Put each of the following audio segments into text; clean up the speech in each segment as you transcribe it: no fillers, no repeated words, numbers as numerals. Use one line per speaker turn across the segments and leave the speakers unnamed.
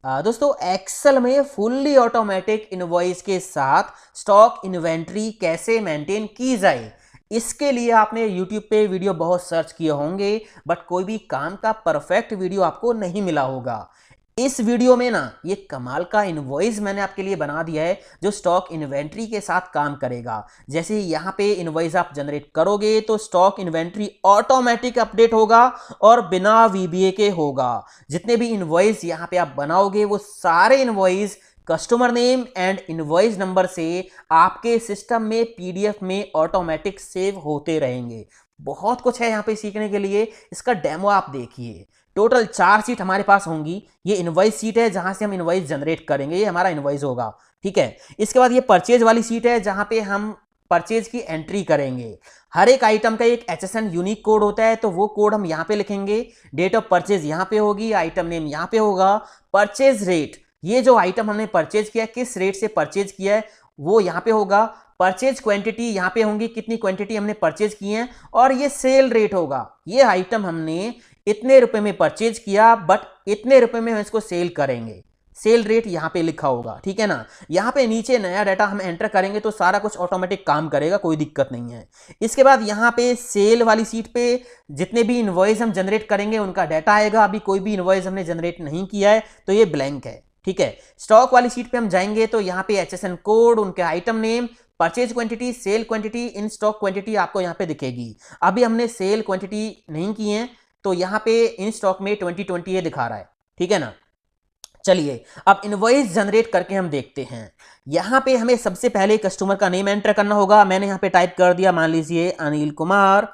दोस्तों एक्सेल में fully automatic invoice के साथ स्टॉक इन्वेंट्री कैसे मेंटेन की जाए, इसके लिए आपने YouTube पे वीडियो बहुत सर्च किए होंगे, बट कोई भी काम का परफेक्ट वीडियो आपको नहीं मिला होगा। इस वीडियो में ना ये कमाल का इनवॉइस मैंने आपके लिए बना दिया है जो स्टॉक इन्वेंट्री के साथ काम करेगा। जैसे यहाँ पे इनवॉइस आप जनरेट करोगे तो स्टॉक इन्वेंट्री ऑटोमेटिक अपडेट होगा और बिना वीबीए के होगा। जितने भी इनवॉइस यहाँ पे आप बनाओगे वो सारे invoice customer name and invoice number से आपके सिस्टम में पीडीएफ में ऑटोमेटिक सेव होते रहेंगे। बहुत कुछ है यहाँ पे सीखने के लिए, इसका डेमो आप देखिए। टोटल 4 सीट हमारे पास होंगी। ये इनवॉइस सीट है जहां से हम इनवॉइस जनरेट करेंगे, ये हमारा इनवॉइस होगा, ठीक है। इसके बाद ये परचेज वाली सीट है जहां पे हम परचेज की एंट्री करेंगे। हर एक आइटम का एक HSN यूनिक कोड होता है, तो वो कोड हम यहाँ पे लिखेंगे। डेट ऑफ परचेज यहाँ पे होगी, आइटम नेम यहाँ पे होगा, परचेज रेट, ये जो आइटम हमने परचेज किया किस रेट से परचेज किया है वो यहाँ पे होगा। परचेज क्वांटिटी यहाँ पे होंगी, कितनी क्वांटिटी हमने परचेज की है, और ये सेल रेट होगा। ये आइटम हमने इतने रुपए में परचेज किया बट इतने रुपए में हम इसको सेल करेंगे, सेल रेट यहाँ पे लिखा होगा, ठीक है ना। यहाँ पे नीचे नया डाटा हम एंटर करेंगे तो सारा कुछ ऑटोमेटिक काम करेगा, कोई दिक्कत नहीं है। इसके बाद यहाँ पे सेल वाली सीट पे जितने भी इनवॉइस हम जनरेट करेंगे उनका डाटा आएगा। अभी कोई भी इनवॉइस हमने जनरेट नहीं किया है तो ये ब्लैंक है, ठीक है। स्टॉक वाली सीट पे हम जाएंगे तो यहाँ पे HSN कोड, उनके item name, purchase quantity, sale quantity, in stock quantity आपको यहाँ पे दिखेगी। अभी हमने सेल क्वांटिटी नहीं की है तो यहाँ पे इन स्टॉक में 2020 ये दिखा रहा है, ठीक है ना। चलिए अब इनवॉइस जनरेट करके हम देखते हैं। यहाँ पे हमें सबसे पहले कस्टमर का नेम एंटर करना होगा। मैंने यहाँ पे टाइप कर दिया, मान लीजिए अनिल कुमार,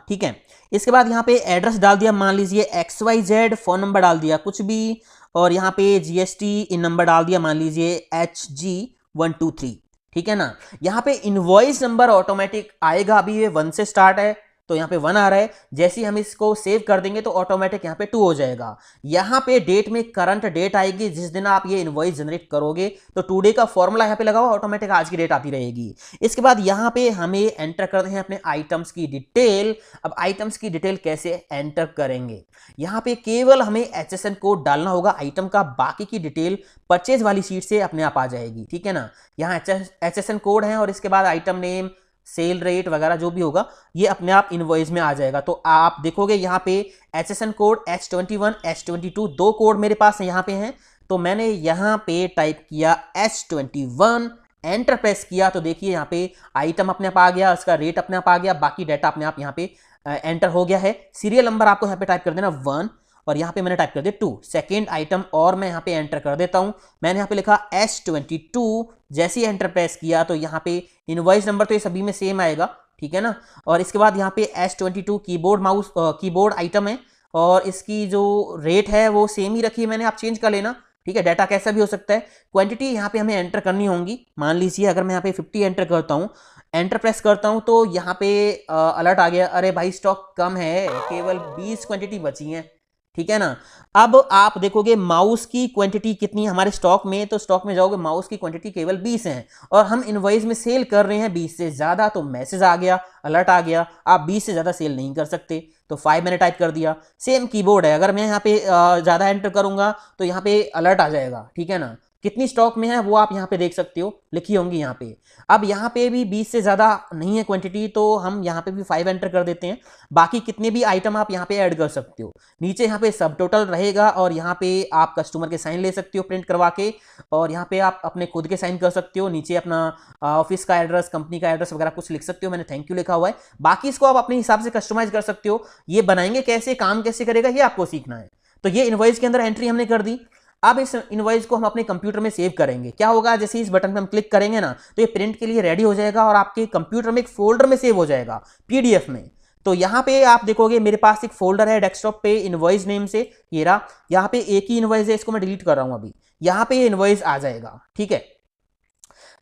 ठीक है। इसके बाद यहाँ पे एड्रेस डाल दिया, मान लीजिए XYZ, फोन नंबर डाल दिया कुछ भी, और यहाँ पे GST इन नंबर डाल दिया, मान लीजिए HG123, ठीक है ना। यहाँ पे इनवॉइस नंबर ऑटोमेटिक आएगा, अभी ये 1 से स्टार्ट है तो यहाँ पे 1 आ रहा है। जैसे ही हम इसको सेव कर देंगे तो ऑटोमेटिक यहाँ पे 2 हो जाएगा। यहाँ पे डेट में करंट डेट आएगी, जिस दिन आप ये इनवॉइस जनरेट करोगे तो टुडे का फॉर्मूला यहाँ पे लगाओ, ऑटोमेटिक आज की डेट आती रहेगी। इसके बाद यहाँ पे हमें एंटर करते हैं अपने आइटम्स की डिटेल। अब आइटम्स की डिटेल कैसे एंटर करेंगे, यहाँ पे केवल हमें HSN कोड डालना होगा आइटम का, बाकी की डिटेल परचेज वाली सीट से अपने आप आ जाएगी, ठीक है ना। यहाँ HSN कोड है और इसके बाद आइटम नेम, सेल रेट वगैरह जो भी होगा ये अपने आप इनवॉइस में आ जाएगा। तो आप देखोगे यहाँ पे HSN कोड H21 H22 दो कोड मेरे पास यहाँ पे हैं, तो मैंने यहाँ पे टाइप किया H21, एंटर प्रेस किया तो देखिए यहाँ पे आइटम अपने आप आ गया, उसका रेट अपने आप आ गया, बाकी डाटा अपने आप यहाँ पे एंटर हो गया है। सीरियल नंबर आपको यहाँ पे टाइप कर देना 1 और यहाँ पे मैंने टाइप कर दिया 2, सेकेंड आइटम और मैं यहाँ पे एंटर कर देता हूँ। मैंने यहाँ पे लिखा S22, जैसे ही एंटर प्रेस किया तो यहाँ पे इनवॉइस नंबर तो ये सभी में सेम आएगा, ठीक है ना। और इसके बाद यहाँ पे S22 कीबोर्ड आइटम है और इसकी जो रेट है वो सेम ही रखी है मैंने, आप चेंज कर लेना, ठीक है। डाटा कैसा भी हो सकता है। क्वांटिटी यहाँ पे हमें एंटर करनी होंगी। मान लीजिए अगर मैं यहाँ पे 50 एंटर करता हूँ, एंटर प्रेस करता हूँ तो यहाँ पे अलर्ट आ गया, अरे भाई स्टॉक कम है, केवल 20 क्वांटिटी बची है, ठीक है ना। अब आप देखोगे माउस की क्वांटिटी कितनी है हमारे स्टॉक में, तो स्टॉक में जाओगे माउस की क्वांटिटी केवल 20 है और हम इनवॉइस में सेल कर रहे हैं 20 से ज्यादा, तो मैसेज आ गया, अलर्ट आ गया, आप 20 से ज्यादा सेल नहीं कर सकते, तो 5 मैंने टाइप कर दिया। सेम कीबोर्ड है, अगर मैं यहाँ पे ज्यादा एंटर करूंगा तो यहाँ पे अलर्ट आ जाएगा, ठीक है ना। कितनी स्टॉक में है वो आप यहाँ पे देख सकते हो, लिखी होंगी यहाँ पे। अब यहाँ पे भी 20 से ज्यादा नहीं है क्वांटिटी, तो हम यहाँ पे भी 5 एंटर कर देते हैं। बाकी कितने भी आइटम आप यहाँ पे ऐड कर सकते हो। नीचे यहाँ पे सब टोटल रहेगा और यहाँ पे आप कस्टमर के साइन ले सकते हो प्रिंट करवा के, और यहाँ पे आप अपने खुद के साइन कर सकते हो। नीचे अपना ऑफिस का एड्रेस, कंपनी का एड्रेस वगैरह कुछ लिख सकते हो, मैंने थैंक यू लिखा हुआ है। बाकी इसको आप अपने हिसाब से कस्टमाइज कर सकते हो। ये बनाएंगे कैसे, काम कैसे करेगा, ये आपको सीखना है। तो ये इनवॉइस के अंदर एंट्री हमने कर दी। अब इस इनवॉइस को हम अपने कंप्यूटर में सेव करेंगे। क्या होगा, जैसे इस बटन पे हम क्लिक करेंगे ना तो ये प्रिंट के लिए रेडी हो जाएगा और आपके कंप्यूटर में एक फोल्डर में सेव हो जाएगा पीडीएफ में। तो यहाँ पे आप देखोगे मेरे पास एक फोल्डर है डेस्कटॉप पे इनवॉइस नेम से, ये रहा। यहाँ पे एक ही इनवॉइस है, इसको मैं डिलीट कर रहा हूँ अभी। यहाँ पे ये इनवॉइस आ जाएगा, ठीक है।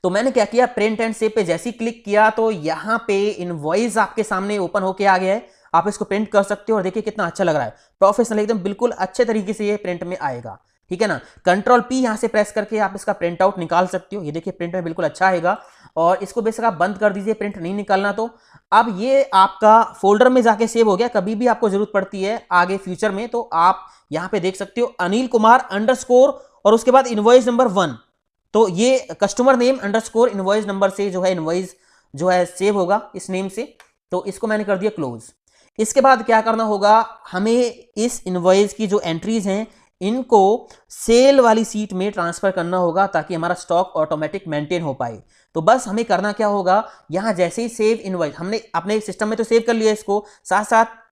तो मैंने क्या किया, प्रिंट एंड सेव पे जैसे ही क्लिक किया तो यहाँ पे इनवॉइस आपके सामने ओपन होके आ गया है। आप इसको प्रिंट कर सकते हो और देखिए कितना अच्छा लग रहा है, प्रोफेशनल एकदम, बिल्कुल अच्छे तरीके से ये प्रिंट में आएगा, ठीक है ना। कंट्रोल P यहां से प्रेस करके आप इसका प्रिंट आउट निकाल सकते हो। ये देखिए प्रिंट में बिल्कुल अच्छा आएगा और इसको बेशक आप बंद कर दीजिए, प्रिंट नहीं निकालना। तो अब ये आपका फोल्डर में जाके सेव हो गया। कभी भी आपको जरूरत पड़ती है आगे फ्यूचर में तो आप यहाँ पे देख सकते हो अनिल कुमार अंडरस्कोर और उसके बाद इनवॉइस नंबर 1। तो ये customer name underscore invoice number से जो है इनवॉइस जो है सेव होगा इस नेम से। तो इसको मैंने कर दिया क्लोज। इसके बाद क्या करना होगा, हमें इस इनवॉइस की जो एंट्रीज हैं इनको सेल वाली सीट में ट्रांसफर करना होगा ताकि हमारा स्टॉक ऑटोमेटिक मेंटेन हो पाए। तो बस हमें करना क्या होगा, यहां जैसे ही सेव इनवॉइस हमने अपने सिस्टम में तो सेव कर लिया इसको, साथ साथ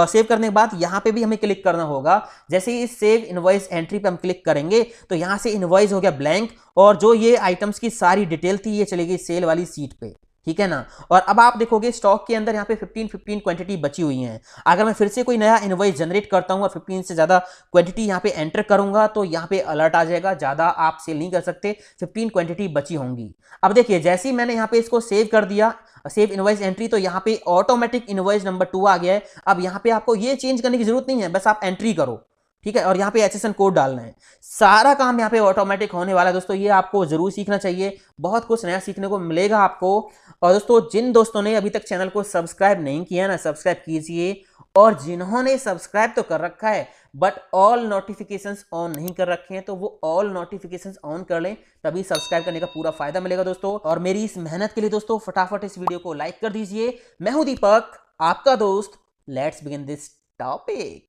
सेव करने के बाद यहां पे भी हमें क्लिक करना होगा। जैसे ही सेव इनवॉइस एंट्री पे हम क्लिक करेंगे तो यहां से इनवॉइस हो गया ब्लैंक और जो ये आइटम्स की सारी डिटेल थी ये चली गई सेल वाली सीट पे, ठीक है ना। और अब आप देखोगे स्टॉक के अंदर यहाँ पे 15 क्वांटिटी बची हुई हैं। अगर मैं फिर से कोई नया इनवॉइस जनरेट करता हूँ और 15 से ज़्यादा क्वांटिटी यहाँ पे एंटर करूंगा तो यहाँ पे अलर्ट आ जाएगा, ज़्यादा आप सेल नहीं कर सकते, 15 क्वांटिटी बची होंगी। अब देखिए जैसे ही मैंने यहाँ पे इसको सेव कर दिया, सेव इनवॉइस एंट्री, तो यहाँ पे ऑटोमेटिक इनवॉइस नंबर 2 आ गया है। अब यहाँ पे आपको ये चेंज करने की जरूरत नहीं है, बस आप एंट्री करो, ठीक है, और यहाँ पे HSN कोड डालना है। सारा काम यहाँ पे ऑटोमेटिक होने वाला है दोस्तों, ये आपको जरूर सीखना चाहिए, बहुत कुछ नया सीखने को मिलेगा आपको। और दोस्तों जिन दोस्तों ने अभी तक चैनल को सब्सक्राइब नहीं किया ना, सब्सक्राइब कीजिए, और जिन्होंने सब्सक्राइब तो कर रखा है बट ऑल नोटिफिकेशंस ऑन नहीं कर रखे हैं तो वो ऑल नोटिफिकेशंस ऑन कर लें, तभी सब्सक्राइब करने का पूरा फायदा मिलेगा दोस्तों। और मेरी इस मेहनत के लिए दोस्तों फटाफट इस वीडियो को लाइक कर दीजिए। मैं हूं दीपक, आपका दोस्त। Let's begin this topic.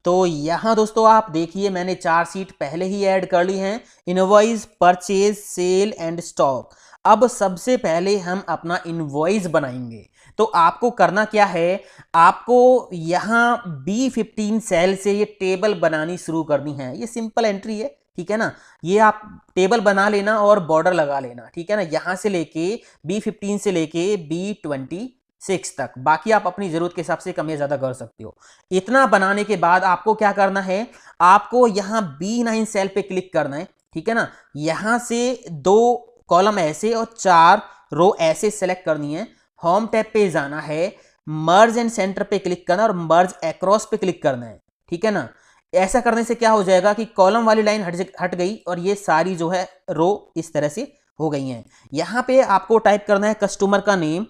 तो यहां दोस्तों आप देखिए मैंने 4 सीट पहले ही ऐड कर ली हैं, invoice, purchase, sale and stock. अब सबसे पहले हम अपना इनवॉइस बनाएंगे। तो आपको करना क्या है, आपको यहां B15 सेल से ये टेबल बनानी शुरू करनी है। ये सिंपल एंट्री है, ठीक है ना। ये आप टेबल बना लेना और बॉर्डर लगा लेना, ठीक है ना, यहां से लेके B15 से लेके B26 तक। बाकी आप अपनी जरूरत के हिसाब से कम या ज्यादा कर सकते हो। इतना बनाने के बाद आपको क्या करना है, आपको यहां B9 सेल पे क्लिक करना है, ठीक है ना। यहां से 2 कॉलम ऐसे और 4 रो ऐसे सेलेक्ट करनी है। होम टैब पे जाना है, मर्ज एंड सेंटर पे क्लिक करना और मर्ज अक्रॉस पे क्लिक करना है, ठीक है ना। ऐसा करने से क्या हो जाएगा कि कॉलम वाली लाइन हट गई और ये सारी जो है रो इस तरह से हो गई हैं। यहां पे आपको टाइप करना है कस्टमर का नेम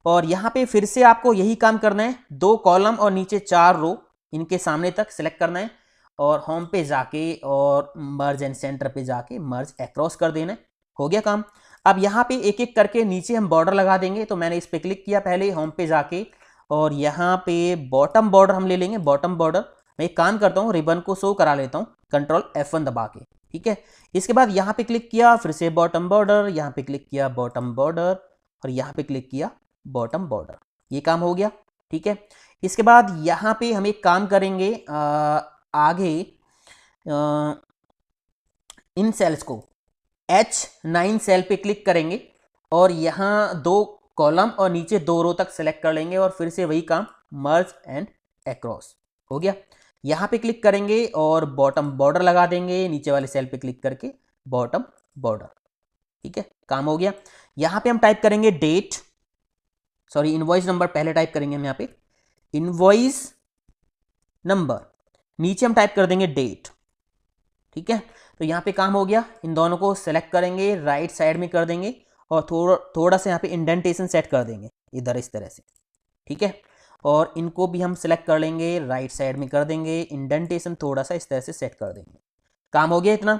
और यहां पे फिर से आपको यही काम करना है, 2 कॉलम और नीचे 4 रो इनके सामने तक सिलेक्ट करना है और होम पे जाके और मर्ज एंड सेंटर पे जाके मर्ज अक्रॉस कर देना है। हो गया काम। अब यहाँ पे एक एक करके नीचे हम बॉर्डर लगा देंगे। तो मैंने इस पे क्लिक किया पहले होम पे जाके और यहाँ पे बॉटम बॉर्डर हम ले लेंगे। बॉटम बॉर्डर मैं एक काम करता हूँ, रिबन को शो करा लेता हूँ कंट्रोल F1 दबा के, ठीक है। इसके बाद यहाँ पे क्लिक किया, फिर से बॉटम बॉर्डर, यहाँ पे क्लिक किया बॉटम बॉर्डर और यहाँ पे क्लिक किया बॉटम बॉर्डर। ये काम हो गया, ठीक है। इसके बाद यहाँ पे हम एक काम करेंगे, आगे इन सेल्स को H9 सेल पे क्लिक करेंगे और यहाँ 2 कॉलम और नीचे 2 रो तक सेलेक्ट कर लेंगे और फिर से वही काम मर्ज एंड अक्रॉस। हो गया। यहाँ पे क्लिक करेंगे और बॉटम बॉर्डर लगा देंगे, नीचे वाले सेल पे क्लिक करके बॉटम बॉर्डर, ठीक है, काम हो गया। यहाँ पे हम टाइप करेंगे डेट, सॉरी इनवॉइस नंबर पहले टाइप करेंगे हम यहाँ पे, इनवॉइस नंबर, नीचे हम टाइप कर देंगे डेट, ठीक है। तो यहाँ पे काम हो गया। इन दोनों को सेलेक्ट करेंगे, राइट साइड में कर देंगे और थोड़ा सा यहाँ पे इंडेंटेशन सेट कर देंगे इधर इस तरह से, ठीक है। और इनको भी हम सेलेक्ट कर लेंगे, राइट साइड में कर देंगे, इंडेंटेशन थोड़ा सा इस तरह से सेट कर देंगे। काम हो गया इतना।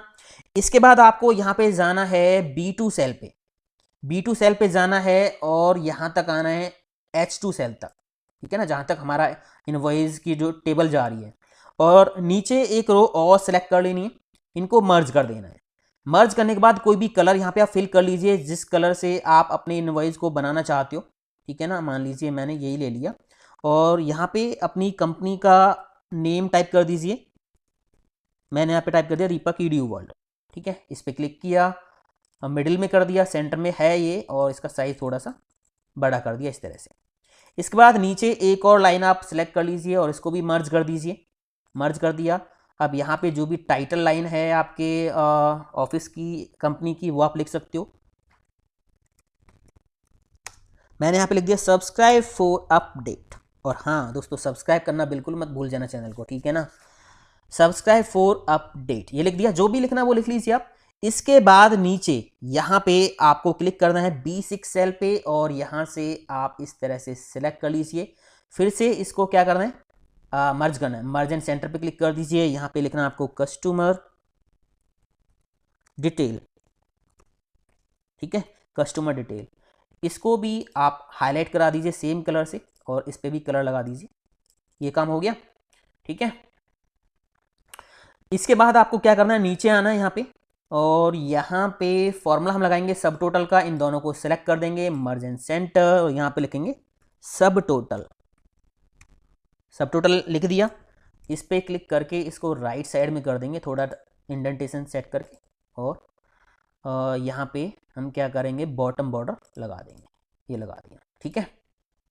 इसके बाद आपको यहाँ पे जाना है B2 सेल पे, B2 सेल पे जाना है और यहाँ तक आना है H2 सेल तक, ठीक है ना, जहाँ तक हमारा इनवॉइस की जो टेबल जा रही है। और नीचे एक रो और सेलेक्ट कर लेनी है, इनको मर्ज कर देना है। मर्ज करने के बाद कोई भी कलर यहाँ पे आप फिल कर लीजिए जिस कलर से आप अपने इनवॉइस को बनाना चाहते हो, ठीक है ना। मान लीजिए मैंने यही ले लिया और यहाँ पे अपनी कंपनी का नेम टाइप कर दीजिए। मैंने यहाँ पे टाइप कर दिया दीपक EDU वर्ल्ड, ठीक है। इस पर क्लिक किया, मिडिल में कर दिया, सेंटर में है ये और इसका साइज थोड़ा सा बड़ा कर दिया इस तरह से। इसके बाद नीचे एक और लाइन आप सिलेक्ट कर लीजिए और इसको भी मर्ज कर दीजिए। मर्ज कर दिया। अब यहाँ पे जो भी टाइटल लाइन है आपके ऑफिस की, कंपनी की, वो आप लिख सकते हो। मैंने यहाँ पे लिख दिया सब्सक्राइब फॉर अपडेट। और हाँ दोस्तों, सब्सक्राइब करना बिल्कुल मत भूल जाना चैनल को, ठीक है ना। सब्सक्राइब फॉर अपडेट ये लिख दिया। जो भी लिखना वो लिख लीजिए आप। इसके बाद नीचे यहाँ पे आपको क्लिक करना है B6 सेल पे और यहाँ से आप इस तरह से सिलेक्ट कर लीजिए। फिर से इसको क्या करना है, मर्ज करना है। मर्ज एंड सेंटर पे क्लिक कर दीजिए। यहाँ पे लिखना है आपको कस्टमर डिटेल, ठीक है, कस्टमर डिटेल। इसको भी आप हाईलाइट करा दीजिए सेम कलर से और इस पे भी कलर लगा दीजिए। ये काम हो गया, ठीक है। इसके बाद आपको क्या करना है, नीचे आना है यहाँ पे और यहाँ पे फॉर्मूला हम लगाएंगे सब टोटल का। इन दोनों को सिलेक्ट कर देंगे, मर्ज एंड सेंटर, और यहाँ पे लिखेंगे सब टोटल। सब टोटल लिख दिया। इस पे क्लिक करके इसको राइट साइड में कर देंगे, थोड़ा इंडेंटेशन सेट करके, और यहाँ पे हम क्या करेंगे, बॉटम बॉर्डर लगा देंगे। ये लगा दिया, ठीक है।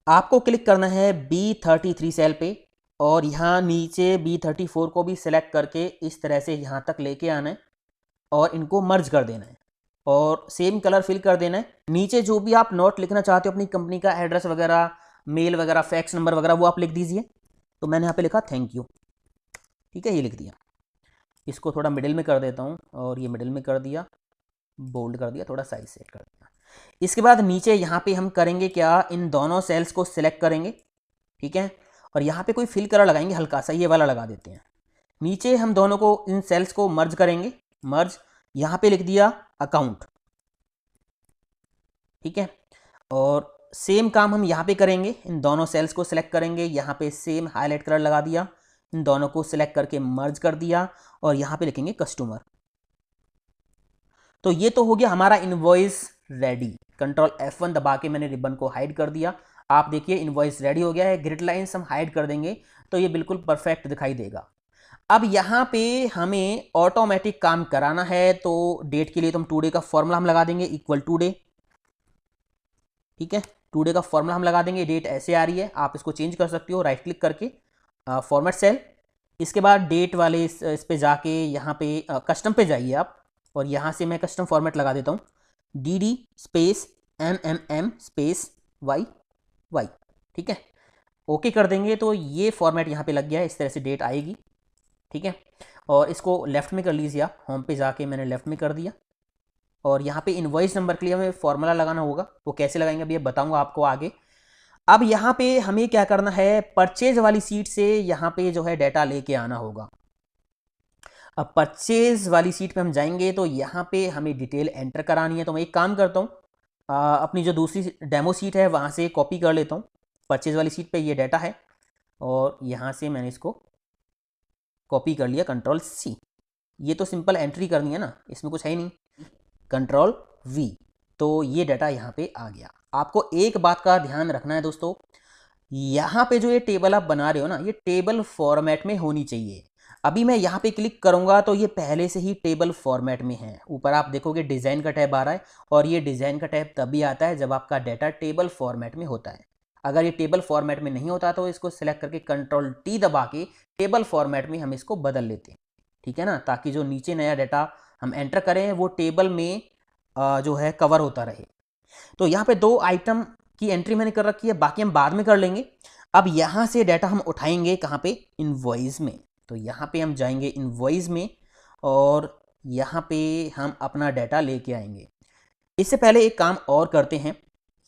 आपको क्लिक करना है B33 सेल पे और यहाँ नीचे B34 को भी सिलेक्ट करके इस तरह से यहाँ तक लेके आना है और इनको मर्ज कर देना है और सेम कलर फिल कर देना है। नीचे जो भी आप नोट लिखना चाहते हो अपनी कंपनी का, एड्रेस वगैरह, मेल वगैरह, फैक्स नंबर वगैरह, वो आप लिख दीजिए। तो मैंने यहाँ पे लिखा थैंक यू, ठीक है, ये लिख दिया। इसको थोड़ा मिडिल में कर देता हूँ और ये मिडिल में कर दिया, बोल्ड कर दिया, थोड़ा साइज सेट कर दिया। इसके बाद नीचे यहाँ पे हम करेंगे क्या, इन दोनों सेल्स को सिलेक्ट करेंगे, ठीक है, और यहाँ पे कोई फिल कलर लगाएंगे हल्का सा, ये वाला लगा देते हैं। नीचे हम दोनों को, इन सेल्स को मर्ज करेंगे, मर्ज, यहाँ पे लिख दिया अकाउंट, ठीक है। और सेम काम हम यहाँ पे करेंगे, इन दोनों सेल्स को सिलेक्ट करेंगे, यहाँ पे सेम हाईलाइट कलर लगा दिया, इन दोनों को सिलेक्ट करके मर्ज कर दिया और यहाँ पे लिखेंगे कस्टमर। तो ये तो हो गया हमारा इनवॉइस रेडी। कंट्रोल F1 दबा के मैंने रिबन को हाइड कर दिया। आप देखिए इनवॉइस रेडी हो गया है। ग्रिड लाइंस हम हाइड कर देंगे तो ये बिल्कुल परफेक्ट दिखाई देगा। अब यहाँ पे हमें ऑटोमेटिक काम कराना है, तो डेट के लिए तो हम टुडे का फॉर्मूला हम लगा देंगे, इक्वल टुडे, ठीक है। टुडे का फॉर्मूला हम लगा देंगे। डेट ऐसे आ रही है, आप इसको चेंज कर सकते हो राइट क्लिक करके, फॉर्मेट सेल। इसके बाद डेट वाले इस पे जाके यहाँ पे कस्टम पे जाइए आप, और यहाँ से मैं कस्टम फॉर्मेट लगा देता हूँ, DD space MMM space YY, ठीक है। ओके कर देंगे तो ये फॉर्मेट यहाँ पे लग गया है, इस तरह से डेट आएगी, ठीक है। और इसको लेफ्ट में कर लीजिए आप, होम पे जाके मैंने लेफ्ट में कर दिया। और यहाँ पे इनवॉइस नंबर के लिए हमें फॉर्मूला लगाना होगा, वो कैसे लगाएंगे अभी बताऊंगा आपको आगे। अब यहाँ पे हमें क्या करना है, परचेज वाली सीट से यहाँ पे जो है डेटा लेके आना होगा। अब परचेज वाली सीट पे हम जाएंगे तो यहाँ पे हमें डिटेल एंटर करानी है। तो मैं एक काम करता हूँ, अपनी जो दूसरी डेमो सीट है वहाँ से कॉपी कर लेता हूँ। परचेज वाली सीट पे ये डाटा है और यहाँ से मैंने इसको कॉपी कर लिया, कंट्रोल C। ये तो सिंपल एंट्री करनी है ना, इसमें कुछ है ही नहीं, कंट्रोल V। तो ये डाटा यहाँ पे आ गया। आपको एक बात का ध्यान रखना है दोस्तों, यहाँ पे जो ये टेबल आप बना रहे हो ना, ये टेबल फॉर्मेट में होनी चाहिए। अभी मैं यहाँ पे क्लिक करूँगा तो ये पहले से ही टेबल फॉर्मेट में है। ऊपर आप देखोगे डिज़ाइन का टैब आ रहा है, और ये डिज़ाइन का टैब तभी आता है जब आपका डाटा टेबल फॉर्मेट में होता है। अगर ये टेबल फॉर्मेट में नहीं होता तो इसको सिलेक्ट करके कंट्रोल T दबा के टेबल फॉर्मेट में हम इसको बदल लेते हैं, ठीक है ना, ताकि जो नीचे नया डाटा हम एंटर करें वो टेबल में जो है कवर होता रहे। तो यहाँ पे 2 आइटम की एंट्री मैंने कर रखी है, बाकी हम बाद में कर लेंगे। अब यहाँ से डाटा हम उठाएंगे कहाँ पे, इनवॉइस में। तो यहाँ पे हम जाएंगे इनवॉइस में और यहाँ पे हम अपना डाटा लेके आएंगे। इससे पहले एक काम और करते हैं,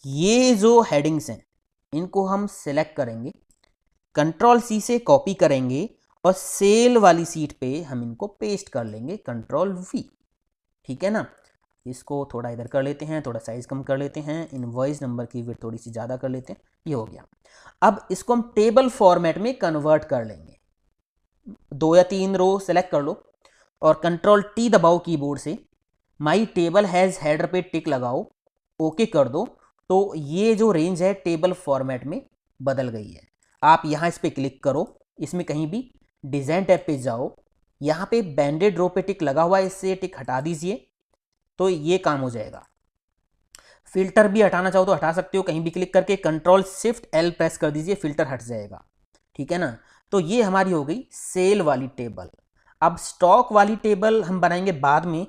ये जो हेडिंग्स हैं इनको हम सिलेक्ट करेंगे, कंट्रोल C से कॉपी करेंगे और सेल वाली सीट पे हम इनको पेस्ट कर लेंगे, कंट्रोल V, ठीक है ना। इसको थोड़ा इधर कर लेते हैं, थोड़ा साइज कम कर लेते हैं, इनवॉइस नंबर की विड्थ थोड़ी सी ज़्यादा कर लेते हैं, ये हो गया। अब इसको हम टेबल फॉर्मेट में कन्वर्ट कर लेंगे। 2 या 3 रो सेलेक्ट कर लो और कंट्रोल T दबाओ कीबोर्ड से, माई टेबल हैज़ हेडर पे टिक लगाओ, ओके कर दो। तो ये जो रेंज है टेबल फॉर्मेट में बदल गई है। आप यहाँ इस पर क्लिक करो, इसमें कहीं भी डिज़ाइन टैब पे जाओ, यहाँ पे बैंडेड रो पे टिक लगा हुआ है, इससे टिक हटा दीजिए तो ये काम हो जाएगा। फिल्टर भी हटाना चाहो तो हटा सकते हो, कहीं भी क्लिक करके कंट्रोल शिफ्ट L प्रेस कर दीजिए, फिल्टर हट जाएगा, ठीक है ना। तो ये हमारी हो गई सेल वाली टेबल। अब स्टॉक वाली टेबल हम बनाएंगे बाद में,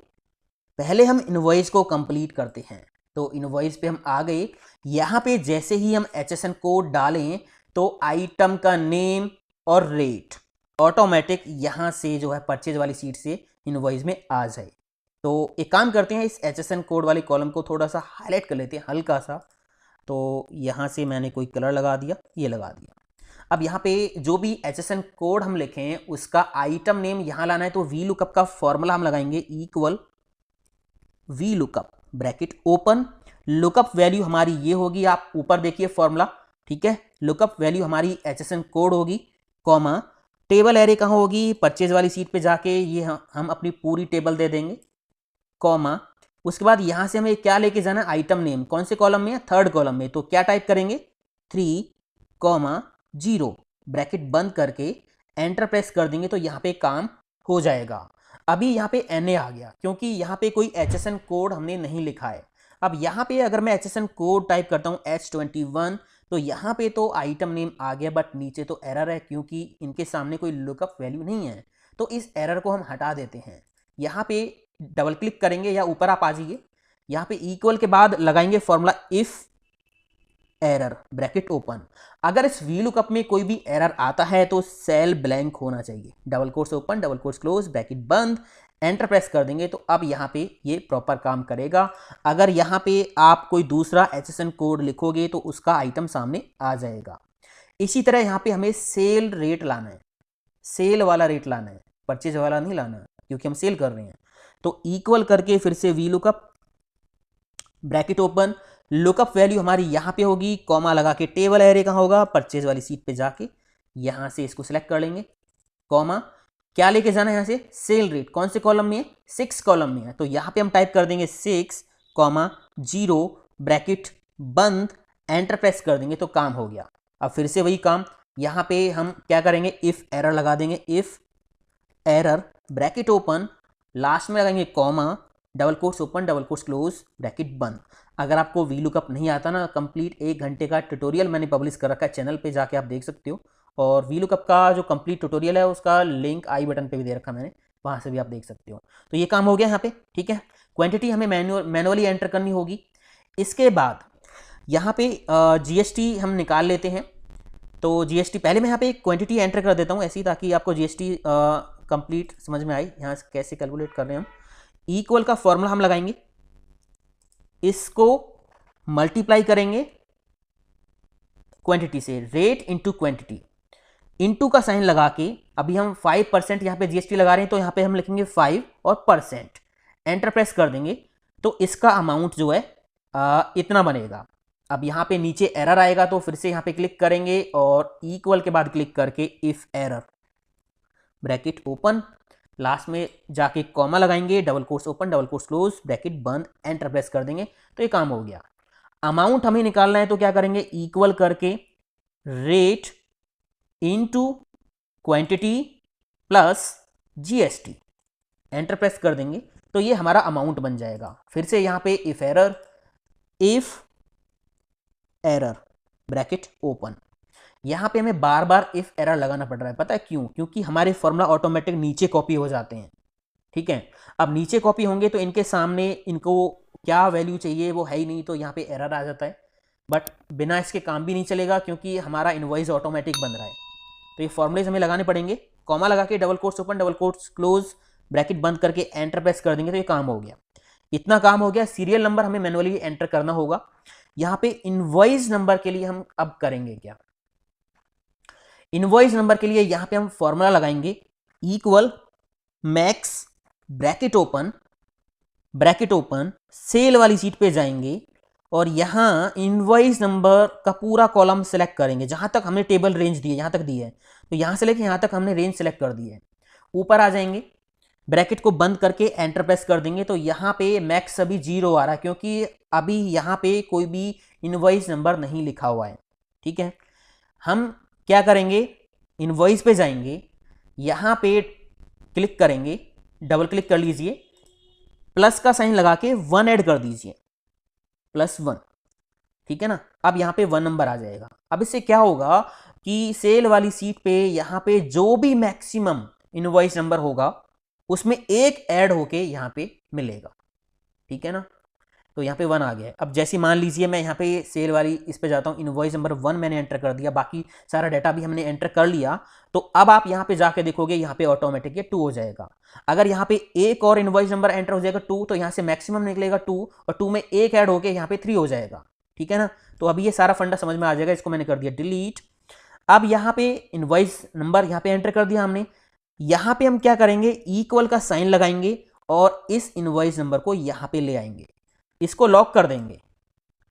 पहले हम इनवॉइस को कंप्लीट करते हैं। तो इनवॉइस पे हम आ गए, यहाँ पे जैसे ही हम HSN कोड डालें तो आइटम का नेम और रेट ऑटोमेटिक यहाँ से जो है परचेज वाली सीट से इनवॉइस में आ जाए, तो एक काम करते हैं, इस HSN कोड वाले कॉलम को थोड़ा सा हाईलाइट कर लेते हैं हल्का सा। तो यहाँ से मैंने कोई कलर लगा दिया, ये लगा दिया। अब यहाँ पे जो भी HSN कोड हम लिखें उसका आइटम नेम यहाँ लाना है, तो वी लुकअप का फॉर्मूला हम लगाएंगे equal V lookup bracket open, lookup value हमारी ये होगी, आप ऊपर देखिए फॉर्मूला, ठीक है। लुकअप वैल्यू हमारी HSN कोड होगी, कॉमा टेबल एरे कहाँ होगी, परचेज वाली सीट पे जाके ये हम अपनी पूरी टेबल दे देंगे, कॉमा उसके बाद यहां से हमें क्या लेके जाना है, आइटम नेम कौन से कॉलम में है, थर्ड कॉलम में, तो क्या टाइप करेंगे 3,0 ब्रैकेट बंद करके एंटर प्रेस कर देंगे तो यहाँ पे काम हो जाएगा। अभी यहाँ पे NA आ गया क्योंकि यहाँ पे कोई HSN कोड हमने नहीं लिखा है। अब यहाँ पे अगर मैं HSN कोड टाइप करता हूँ H21 तो यहाँ पे तो आइटम नेम आ गया, बट नीचे तो एरर है क्योंकि इनके सामने कोई लुकअप वैल्यू नहीं है। तो इस एरर को हम हटा देते हैं, यहाँ पे डबल क्लिक करेंगे या ऊपर आप आ जाइए, यहाँ पे इक्वल के बाद लगाएंगे formula if error bracket open. अगर इस वी लुकअप में कोई भी एरर आता है तो सेल ब्लैंक होना चाहिए, double quotes open double quotes close bracket बंद, एंटर प्रेस कर देंगे तो अब यहाँ पे ये प्रॉपर काम करेगा। अगर यहाँ पे आप कोई दूसरा HSN कोड लिखोगे तो उसका आइटम सामने आ जाएगा। इसी तरह यहाँ पे हमें सेल रेट लाना है, सेल वाला रेट लाना है, परचेज वाला नहीं लाना है क्योंकि हम सेल कर रहे हैं। तो इक्वल करके फिर से V lookup bracket open, lookup value हमारी यहाँ पे होगी, कॉमा लगा के टेबल एरे कहाँ होगा, परचेज वाली सीट पे जाके यहाँ से इसको सिलेक्ट कर लेंगे, कॉमा क्या लेके जाना है यहाँ से, सेल रेट कौन से कॉलम में है, 6 कॉलम में है, तो यहाँ पे हम टाइप कर देंगे 6,0 ब्रैकेट बंद, एंटर प्रेस कर देंगे तो काम हो गया। अब फिर से वही काम, यहाँ पे हम क्या करेंगे, इफ एरर लगा देंगे, if error bracket open, last में लगाएंगे comma double quotes open double quotes close bracket बंद। अगर आपको वी लुकअप नहीं आता ना, कंप्लीट 1 घंटे का ट्यूटोरियल मैंने पब्लिश कर रखा है चैनल पे, जाके आप देख सकते हो। और वी लुकअप का जो कंप्लीट ट्यूटोरियल है उसका लिंक आई बटन पे भी दे रखा मैंने, वहाँ से भी आप देख सकते हो। तो ये काम हो गया यहाँ पे, ठीक है। क्वांटिटी हमें मैनुअली एंटर करनी होगी। इसके बाद यहाँ पे GST हम निकाल लेते हैं। तो GST पहले मैं यहाँ पे क्वांटिटी एंटर कर देता हूँ ऐसी, ताकि आपको GST कंप्लीट समझ में आई, यहाँ से कैसे कैलकुलेट कर रहे हैं हम। इक्वल का फॉर्मूला हम लगाएंगे, इसको मल्टीप्लाई करेंगे क्वांटिटी से, रेट इंटू क्वांटिटी, इंटू का साइन लगा के अभी हम 5% यहाँ पे GST लगा रहे हैं तो यहाँ पे हम लिखेंगे 5 और %, एंटर प्रेस कर देंगे तो इसका अमाउंट जो है इतना बनेगा। अब यहाँ पे नीचे एरर आएगा तो फिर से यहाँ पे क्लिक करेंगे और इक्वल के बाद क्लिक करके if error bracket open, last में जाके कॉमा लगाएंगे, double quotes open double quotes close bracket बंद, एंटर प्रेस कर देंगे तो ये काम हो गया। अमाउंट हमें निकालना है तो क्या करेंगे, इक्वल करके rate into quantity plus GST, enter press कर देंगे तो ये हमारा अमाउंट बन जाएगा। फिर से यहाँ पे इफ एरर ब्रैकेट ओपन, यहाँ पे हमें बार बार इफ एरर लगाना पड़ रहा है, पता है क्यों, क्योंकि हमारे फॉर्मूला ऑटोमेटिक नीचे कॉपी हो जाते हैं, ठीक है। अब नीचे कॉपी होंगे तो इनके सामने इनको क्या वैल्यू चाहिए वो है ही नहीं, तो यहाँ पे एरर आ जाता है। बट बिना इसके काम भी नहीं चलेगा क्योंकि हमारा इनवॉइस ऑटोमेटिक बन रहा है। तो ये फॉर्मूलेज हमें लगाने पड़ेंगे, कॉमा लगा के double quotes open double quotes close bracket बंद करके एंटर प्रेस कर देंगे तो ये काम हो गया। इतना काम हो गया। सीरियल नंबर हमें मैनुअली एंटर करना होगा। यहाँ पे इनवॉइस नंबर के लिए हम अब करेंगे क्या, इनवॉइस नंबर के लिए यहाँ पे हम फॉर्मूला लगाएंगे, equal max bracket open sale वाली सीट पे जाएंगे और यहाँ इनवॉइस नंबर का पूरा कॉलम सेलेक्ट करेंगे, जहां तक हमने टेबल रेंज दी है, यहाँ तक दी है तो यहाँ से लेके यहाँ तक हमने रेंज सेलेक्ट कर दी है। ऊपर आ जाएंगे, ब्रैकेट को बंद करके एंटर प्रेस कर देंगे तो यहाँ पे मैक्स अभी 0 आ रहा है क्योंकि अभी यहाँ पे कोई भी इनवॉइस नंबर नहीं लिखा हुआ है, ठीक है। हम क्या करेंगे, इनवॉइस पे जाएंगे, यहाँ पे क्लिक करेंगे, डबल क्लिक कर लीजिए, प्लस का साइन लगा के 1 ऐड कर दीजिए, +1, ठीक है ना। अब यहाँ पे 1 नंबर आ जाएगा। अब इससे क्या होगा कि सेल वाली सीट पे यहाँ पे जो भी मैक्सिमम इनवॉइस नंबर होगा उसमें एक ऐड होके यहाँ पे मिलेगा, ठीक है ना। तो यहाँ पे 1 आ गया है। अब जैसे मान लीजिए मैं यहाँ पे सेल वाली इस पे जाता हूँ, इनवॉइस नंबर 1 मैंने एंटर कर दिया, बाकी सारा डाटा भी हमने एंटर कर लिया। तो अब आप यहाँ पे जाके देखोगे यहाँ पे ऑटोमेटिक ये 2 हो जाएगा। अगर यहाँ पे एक और इनवॉइस नंबर एंटर हो जाएगा 2, तो यहाँ से मैक्सिमम निकलेगा 2 और 2 में एक ऐड होके यहाँ पे 3 हो जाएगा। ठीक है ना। तो अभी ये सारा फंडा समझ में आ जाएगा। इसको मैंने कर दिया डिलीट। अब यहाँ पे इनवॉइस नंबर यहाँ पे एंटर कर दिया हमने। यहाँ पे हम क्या करेंगे, इक्वल का साइन लगाएंगे और इस इनवॉइस नंबर को यहाँ पे ले आएंगे, इसको लॉक कर देंगे।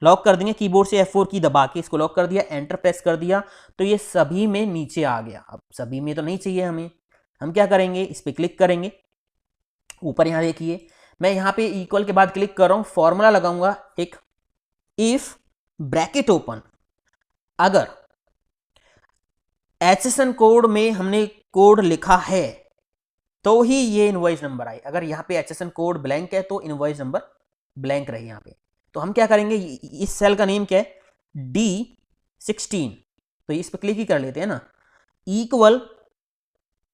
लॉक कर देंगे कीबोर्ड से F4 की दबा के इसको लॉक कर दिया, एंटर प्रेस कर दिया, तो ये सभी में नीचे आ गया। अब सभी में तो नहीं चाहिए हमें, हम क्या करेंगे, इस पर क्लिक करेंगे। ऊपर यहाँ देखिए मैं यहाँ पे इक्वल के बाद क्लिक कर रहा हूँ, फॉर्मूला लगाऊंगा एक, इफ ब्रैकेट ओपन, अगर HSN कोड में हमने कोड लिखा है तो ही ये इनवॉइस नंबर आए। अगर यहाँ पे HSN कोड ब्लैंक है तो इनवॉइस नंबर ब्लैंक रहे यहाँ पे। तो हम क्या करेंगे, इस सेल का नेम क्या है, D16, तो इस पर क्लिक ही कर लेते हैं ना। Equal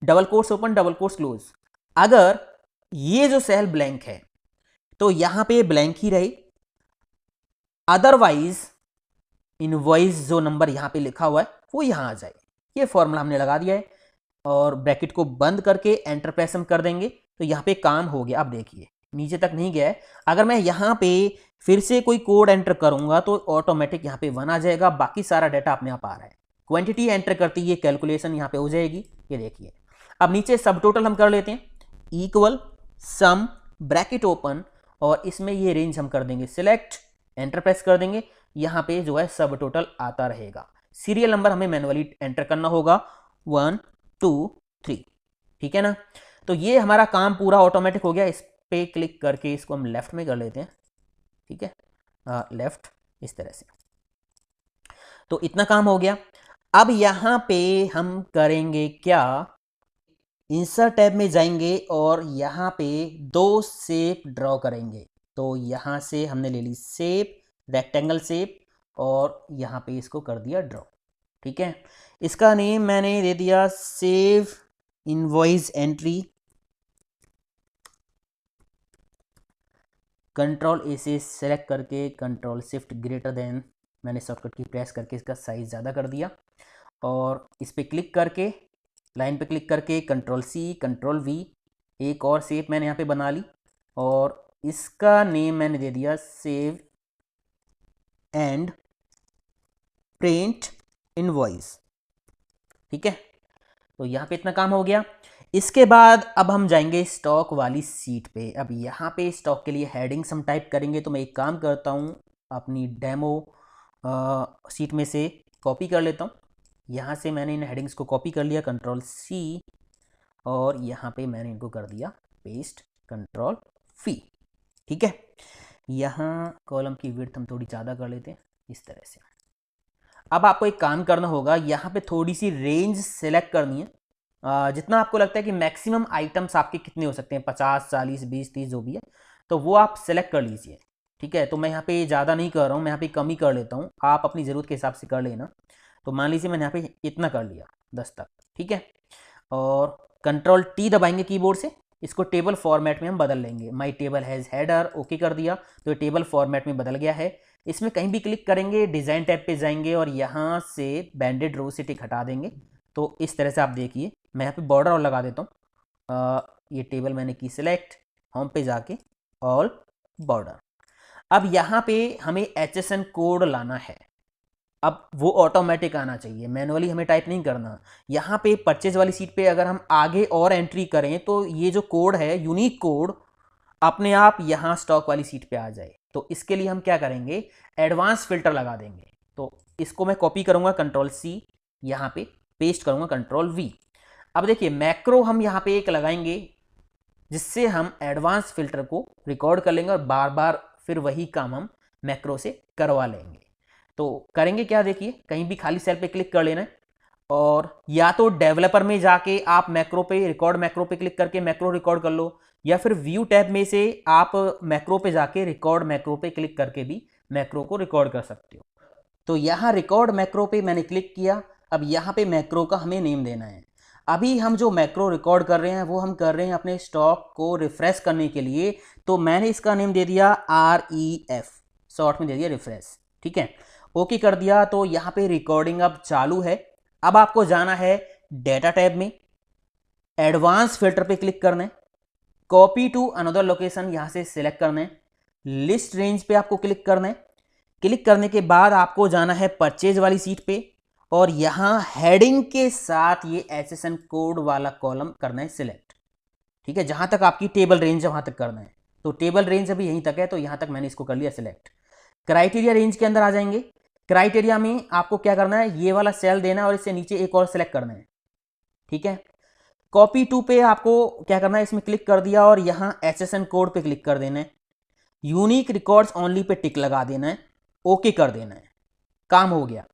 double quotes open double quotes close, अगर ये जो सेल ब्लैंक है तो यहां पे ब्लैंक ही रहे, अदरवाइज इनवॉइस जो नंबर यहां पे लिखा हुआ है वो यहां आ जाए। ये फॉर्मूला हमने लगा दिया है और ब्रैकेट को बंद करके एंटर प्रेस हम कर देंगे तो यहां पे काम हो गया। अब देखिए नीचे तक नहीं गया है। अगर मैं यहां पे फिर से कोई कोड एंटर करूंगा तो ऑटोमेटिक यहां पे 1 आ जाएगा, बाकी सारा डाटा अपने आप आ रहा है। क्वांटिटी एंटर करती है, कैलकुलेशन यहां पे हो जाएगी। ये देखिए अब नीचे सब टोटल हम कर लेते हैं, इक्वल सम ब्रैकेट ओपन, और इसमें ये रेंज हम कर देंगे सिलेक्ट, एंटर प्रेस कर देंगे। यहां पे जो है सब टोटल आता रहेगा। सीरियल नंबर हमें मैनुअली एंटर करना होगा 1 2 3, ठीक है ना। तो ये हमारा काम पूरा ऑटोमेटिक हो गया। इस पे क्लिक करके इसको हम लेफ्ट में कर लेते हैं, ठीक है, लेफ्ट इस तरह से। तो इतना काम हो गया। अब यहां पे हम करेंगे क्या, इंसर्ट टैब में जाएंगे और यहाँ पे 2 शेप ड्रॉ करेंगे। तो यहाँ से हमने ले ली शेप, रेक्टेंगल शेप, और यहाँ पे इसको कर दिया ड्रॉ। ठीक है, इसका नेम मैंने दे दिया सेव इनवॉइस एंट्री। कंट्रोल ए से सेलेक्ट करके कंट्रोल शिफ्ट ग्रेटर देन, मैंने शॉर्टकट की प्रेस करके इसका साइज ज़्यादा कर दिया, और इस पर क्लिक करके लाइन पे क्लिक करके कंट्रोल सी कंट्रोल वी, एक और शेप मैंने यहाँ पे बना ली और इसका नेम मैंने दे दिया सेव एंड प्रिंट इनवॉइस। ठीक है, तो यहाँ पे इतना काम हो गया। इसके बाद अब हम जाएंगे स्टॉक वाली सीट पे। अब यहाँ पे स्टॉक के लिए हेडिंग्स हम टाइप करेंगे। तो मैं एक काम करता हूँ, अपनी डेमो सीट में से कॉपी कर लेता हूँ। यहाँ से मैंने इन हेडिंग्स को कॉपी कर लिया, कंट्रोल सी, और यहाँ पे मैंने इनको कर दिया पेस्ट, कंट्रोल वी। ठीक है, यहाँ कॉलम की विड्थ हम थोड़ी ज़्यादा कर लेते हैं इस तरह से। अब आपको एक काम करना होगा, यहाँ पे थोड़ी सी रेंज सेलेक्ट करनी है। जितना आपको लगता है कि मैक्सिमम आइटम्स आपके कितने हो सकते हैं, 50 40 20 30 जो भी है, तो वो आप सेलेक्ट कर लीजिए। ठीक है, तो मैं यहाँ पे ज़्यादा नहीं कर रहा हूँ, मैं यहाँ पे कम ही कर लेता हूँ, आप अपनी ज़रूरत के हिसाब से कर लेना। तो मान लीजिए मैंने यहाँ पे इतना कर लिया 10 तक। ठीक है, और कंट्रोल टी दबाएंगे कीबोर्ड से, इसको टेबल फॉर्मेट में हम बदल लेंगे। माई टेबल हैज़ हेडर, ओके कर दिया, तो ये टेबल फॉर्मेट में बदल गया है। इसमें कहीं भी क्लिक करेंगे, डिज़ाइन टैब पे जाएंगे और यहाँ से बैंडेड रो से टिक हटा देंगे। तो इस तरह से आप देखिए, मैं यहाँ पे बॉर्डर और लगा देता हूँ। ये टेबल मैंने की सिलेक्ट, होम पे जाके ऑल बॉर्डर। अब यहाँ पे हमें HSN कोड लाना है। अब वो ऑटोमेटिक आना चाहिए, मैनुअली हमें टाइप नहीं करना। यहाँ पे परचेज वाली सीट पे अगर हम आगे और एंट्री करें तो ये जो कोड है, यूनिक कोड, अपने आप यहाँ स्टॉक वाली सीट पे आ जाए। तो इसके लिए हम क्या करेंगे, एडवांस फिल्टर लगा देंगे। तो इसको मैं कॉपी करूँगा, कंट्रोल सी, यहाँ पे पेस्ट करूँगा, कंट्रोल वी। अब देखिए मैक्रो हम यहाँ पे एक लगाएंगे जिससे हम एडवांस फिल्टर को रिकॉर्ड कर लेंगे और बार बार फिर वही काम हम मैक्रो से करवा लेंगे। तो करेंगे क्या, देखिए कहीं भी खाली सेल पे क्लिक कर लेना है और या तो डेवलपर में जाके आप मैक्रो पे, रिकॉर्ड मैक्रो पे क्लिक करके मैक्रो रिकॉर्ड कर लो, या फिर व्यू टैब में से आप मैक्रो पे जाके रिकॉर्ड मैक्रो पे क्लिक करके भी मैक्रो को रिकॉर्ड कर सकते हो। तो यहाँ रिकॉर्ड मैक्रो पे मैंने क्लिक किया। अब यहाँ पे मैक्रो का हमें नेम देना है। अभी हम जो मैक्रो रिकॉर्ड कर रहे हैं वो हम कर रहे हैं अपने स्टॉक को रिफ्रेश करने के लिए, तो मैंने इसका नेम दे दिया REF, शॉर्ट में दे दिया रिफ्रेश। ठीक है, ओके कर दिया। तो यहाँ पे रिकॉर्डिंग अब चालू है। अब आपको जाना है डेटा टैब में, एडवांस फिल्टर पे क्लिक करना है, कॉपी टू अनदर लोकेशन यहां से सिलेक्ट करना है, लिस्ट रेंज पे आपको क्लिक करना है। क्लिक करने के बाद आपको जाना है परचेज वाली सीट पे, और यहां हेडिंग के साथ ये SSN कोड वाला कॉलम करना है सिलेक्ट। ठीक है, जहां तक आपकी टेबल रेंज है वहां तक करना है। तो टेबल रेंज अभी यहीं तक है, तो यहां तक मैंने इसको कर लिया सिलेक्ट। क्राइटेरिया रेंज के अंदर आ जाएंगे। क्राइटेरिया में आपको क्या करना है, ये वाला सेल देना है और इससे नीचे एक और सेलेक्ट करना है। ठीक है, कॉपी टू पे आपको क्या करना है, इसमें क्लिक कर दिया और यहां SSN कोड पे क्लिक कर देना है, यूनिक रिकॉर्ड्स ओनली पे टिक लगा देना है, ओके कर देना है, काम हो गया।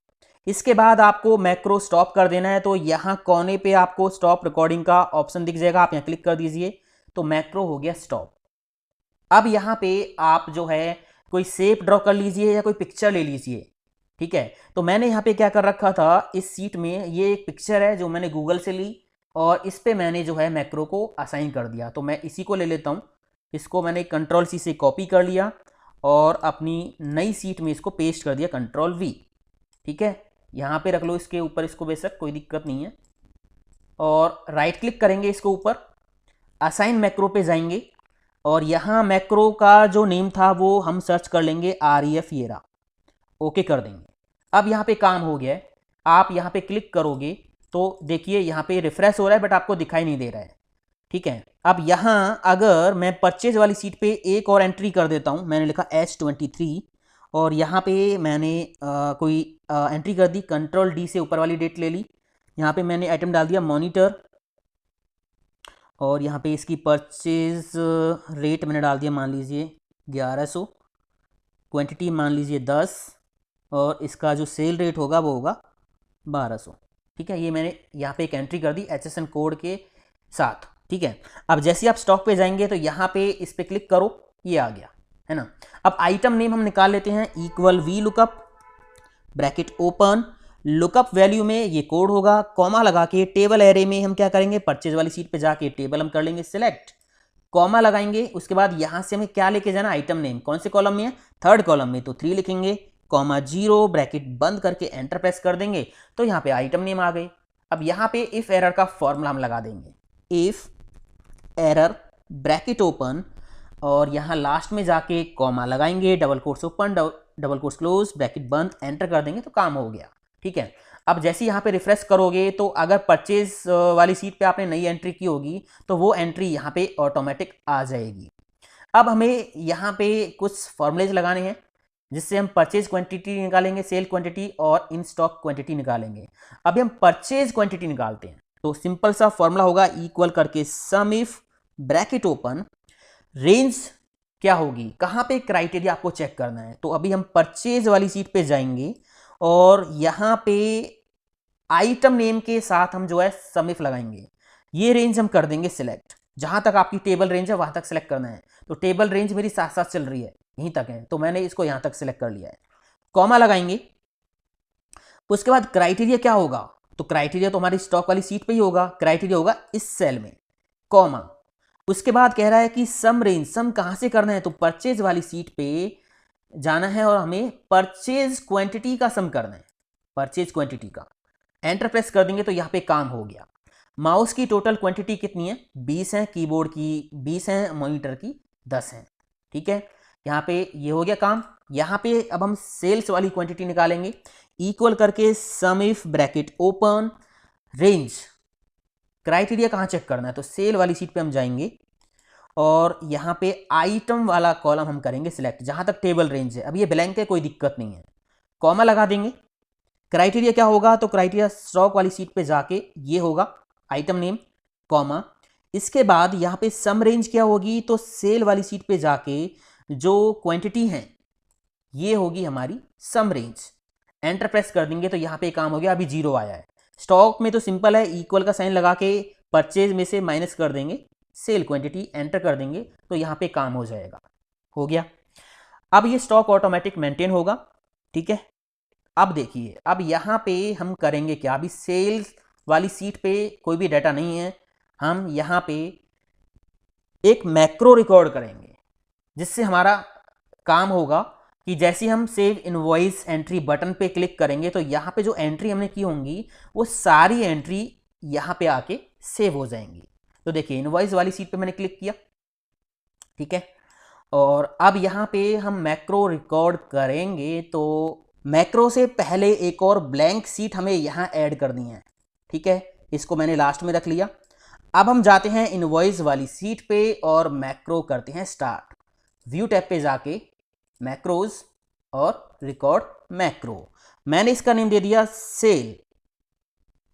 इसके बाद आपको मैक्रो स्टॉप कर देना है। तो यहां कोने पे आपको स्टॉप रिकॉर्डिंग का ऑप्शन दिख जाएगा, आप यहां क्लिक कर दीजिए, तो मैक्रो हो गया स्टॉप। अब यहां पे आप जो है कोई शेप ड्रॉ कर लीजिए या कोई पिक्चर ले लीजिए। ठीक है, तो मैंने यहां पे क्या कर रखा था, इस सीट में ये एक पिक्चर है जो मैंने गूगल से ली, और इस पे मैंने जो है मैक्रो को असाइन कर दिया। तो मैं इसी को ले लेता हूं, इसको मैंने Ctrl+C से कॉपी कर लिया और अपनी नई सीट में इसको पेस्ट कर दिया Ctrl+V। ठीक है, यहाँ पे रख लो इसके ऊपर इसको, बेशक कोई दिक्कत नहीं है। और राइट क्लिक करेंगे इसको ऊपर, असाइन मैक्रो पे जाएंगे, और यहाँ मैक्रो का जो नेम था वो हम सर्च कर लेंगे REF येरा, ओके कर देंगे। अब यहाँ पे काम हो गया है। आप यहाँ पे क्लिक करोगे तो देखिए यहाँ पे रिफ्रेश हो रहा है, बट आपको दिखाई नहीं दे रहा है। ठीक है, अब यहाँ अगर मैं परचेज वाली सीट पे एक और एंट्री कर देता हूँ, मैंने लिखा H23, और यहाँ पे मैंने कोई एंट्री कर दी, Ctrl+D से ऊपर वाली डेट ले ली। यहाँ पे मैंने आइटम डाल दिया मॉनिटर, और यहाँ पे इसकी परचेज रेट मैंने डाल दिया मान लीजिए 1100, क्वांटिटी मान लीजिए 10, और इसका जो सेल रेट होगा वो होगा 1200। ठीक है, ये मैंने यहाँ पे एक एंट्री कर दी SSN कोड के साथ। ठीक है, अब जैसे आप स्टॉक पे जाएंगे तो यहाँ पे इस पे क्लिक करो, ये आ गया है ना। अब आइटम नेम हम निकाल लेते हैं, =V lookup, bracket open, lookup value में ये कोड होगा, कॉमा लगा के टेबल एरे में हम क्या करेंगे, परचेज वाली सीट पे जाके टेबल हम कर लेंगे सिलेक्ट, कॉमा लगाएंगे। उसके बाद यहां से हमें क्या लेके जाना, आइटम नेम कौन से कॉलम में है, थर्ड कॉलम में, तो 3 लिखेंगे, (0) ब्रैकेट बंद करके एंटर प्रेस कर देंगे, तो यहाँ पे आइटम नेम आ गए। अब यहाँ पे इफ एरर का फॉर्मूला हम लगा देंगे, इफ एरर ब्रैकेट ओपन, और यहाँ लास्ट में जाके कॉमा लगाएंगे, double quotes open double quotes close, bracket बंद, एंटर कर देंगे, तो काम हो गया। ठीक है, अब जैसे यहाँ पे रिफ्रेश करोगे तो अगर परचेज वाली सीट पे आपने नई एंट्री की होगी तो वो एंट्री यहाँ पे ऑटोमेटिक आ जाएगी। अब हमें यहाँ पे कुछ फॉर्मूलेज लगाने हैं जिससे हम परचेज क्वांटिटी निकालेंगे, सेल क्वांटिटी और इन स्टॉक क्वांटिटी निकालेंगे। अभी हम परचेज क्वांटिटी निकालते हैं, तो सिंपल सा फॉर्मूला होगा, इक्वल करके SUMIF bracket open, range क्या होगी, कहाँ पे क्राइटेरिया आपको चेक करना है। तो अभी हम परचेज वाली सीट पे जाएंगे और यहाँ पे आइटम नेम के साथ हम जो है सम इफ लगाएंगे, ये रेंज हम कर देंगे सिलेक्ट, जहां तक आपकी टेबल रेंज है वहां तक सिलेक्ट करना है। तो टेबल रेंज मेरी साथ साथ चल रही है, यहीं तक है, तो मैंने इसको यहां तक सिलेक्ट कर लिया है, कॉमा लगाएंगे। उसके बाद क्राइटेरिया क्या होगा, तो क्राइटेरिया तो हमारी स्टॉक वाली सीट पे ही होगा, क्राइटेरिया होगा इस सेल में, कॉमा। उसके बाद कह रहा है कि सम रेंज, सम कहां से करना है, तो परचेज वाली सीट पे जाना है और हमें परचेज क्वांटिटी का सम करना है, परचेज क्वांटिटी का, एंटर प्रेस कर देंगे तो यहाँ पे काम हो गया। माउस की टोटल क्वांटिटी कितनी है, 20 है, कीबोर्ड की 20 है, मॉनिटर की 10 है। ठीक है, यहाँ पे ये हो गया काम। यहाँ पे अब हम सेल्स वाली क्वांटिटी निकालेंगे, इक्वल करके SUMIF bracket open, range, criteria कहाँ चेक करना है, तो सेल वाली सीट पे हम जाएंगे और यहाँ पे आइटम वाला कॉलम हम करेंगे सिलेक्ट, जहाँ तक टेबल रेंज है। अब ये ब्लैंक है, कोई दिक्कत नहीं है, कॉमा लगा देंगे। क्राइटेरिया क्या होगा, तो क्राइटेरिया स्टॉक वाली सीट पे जाके ये होगा आइटम नेम, कॉमा। इसके बाद यहाँ पे सम रेंज क्या होगी, तो सेल वाली सीट पे जाके जो क्वांटिटी है ये होगी हमारी सम रेंज, एंटर प्रेस कर देंगे तो यहाँ पे काम हो गया। अभी 0 आया है। स्टॉक में तो सिंपल है, इक्वल का साइन लगा के परचेज में से माइनस कर देंगे सेल क्वांटिटी, एंटर कर देंगे तो यहाँ पे काम हो जाएगा, हो गया। अब ये स्टॉक ऑटोमेटिक मेंटेन होगा। ठीक है, अब देखिए, अब यहाँ पे हम करेंगे क्या, अभी सेल्स वाली सीट पे कोई भी डाटा नहीं है, हम यहाँ पे एक मैक्रो रिकॉर्ड करेंगे, जिससे हमारा काम होगा कि जैसे हम सेव इनवॉइस एंट्री बटन पे क्लिक करेंगे तो यहाँ पे जो एंट्री हमने की होंगी वो सारी एंट्री यहाँ पे आके सेव हो जाएंगी। तो देखिए इनवॉइस वाली सीट पे मैंने क्लिक किया, ठीक है, और अब यहाँ पे हम मैक्रो रिकॉर्ड करेंगे। तो मैक्रो से पहले एक और ब्लैंक सीट हमें यहाँ ऐड करनी है, ठीक है, इसको मैंने लास्ट में रख लिया। अब हम जाते हैं इनवॉइस वाली सीट पे और मैक्रो करते हैं स्टार्ट। व्यू टैब पे जाके मैक्रोज और रिकॉर्ड मैक्रो, मैंने इसका नेम दे दिया सेल,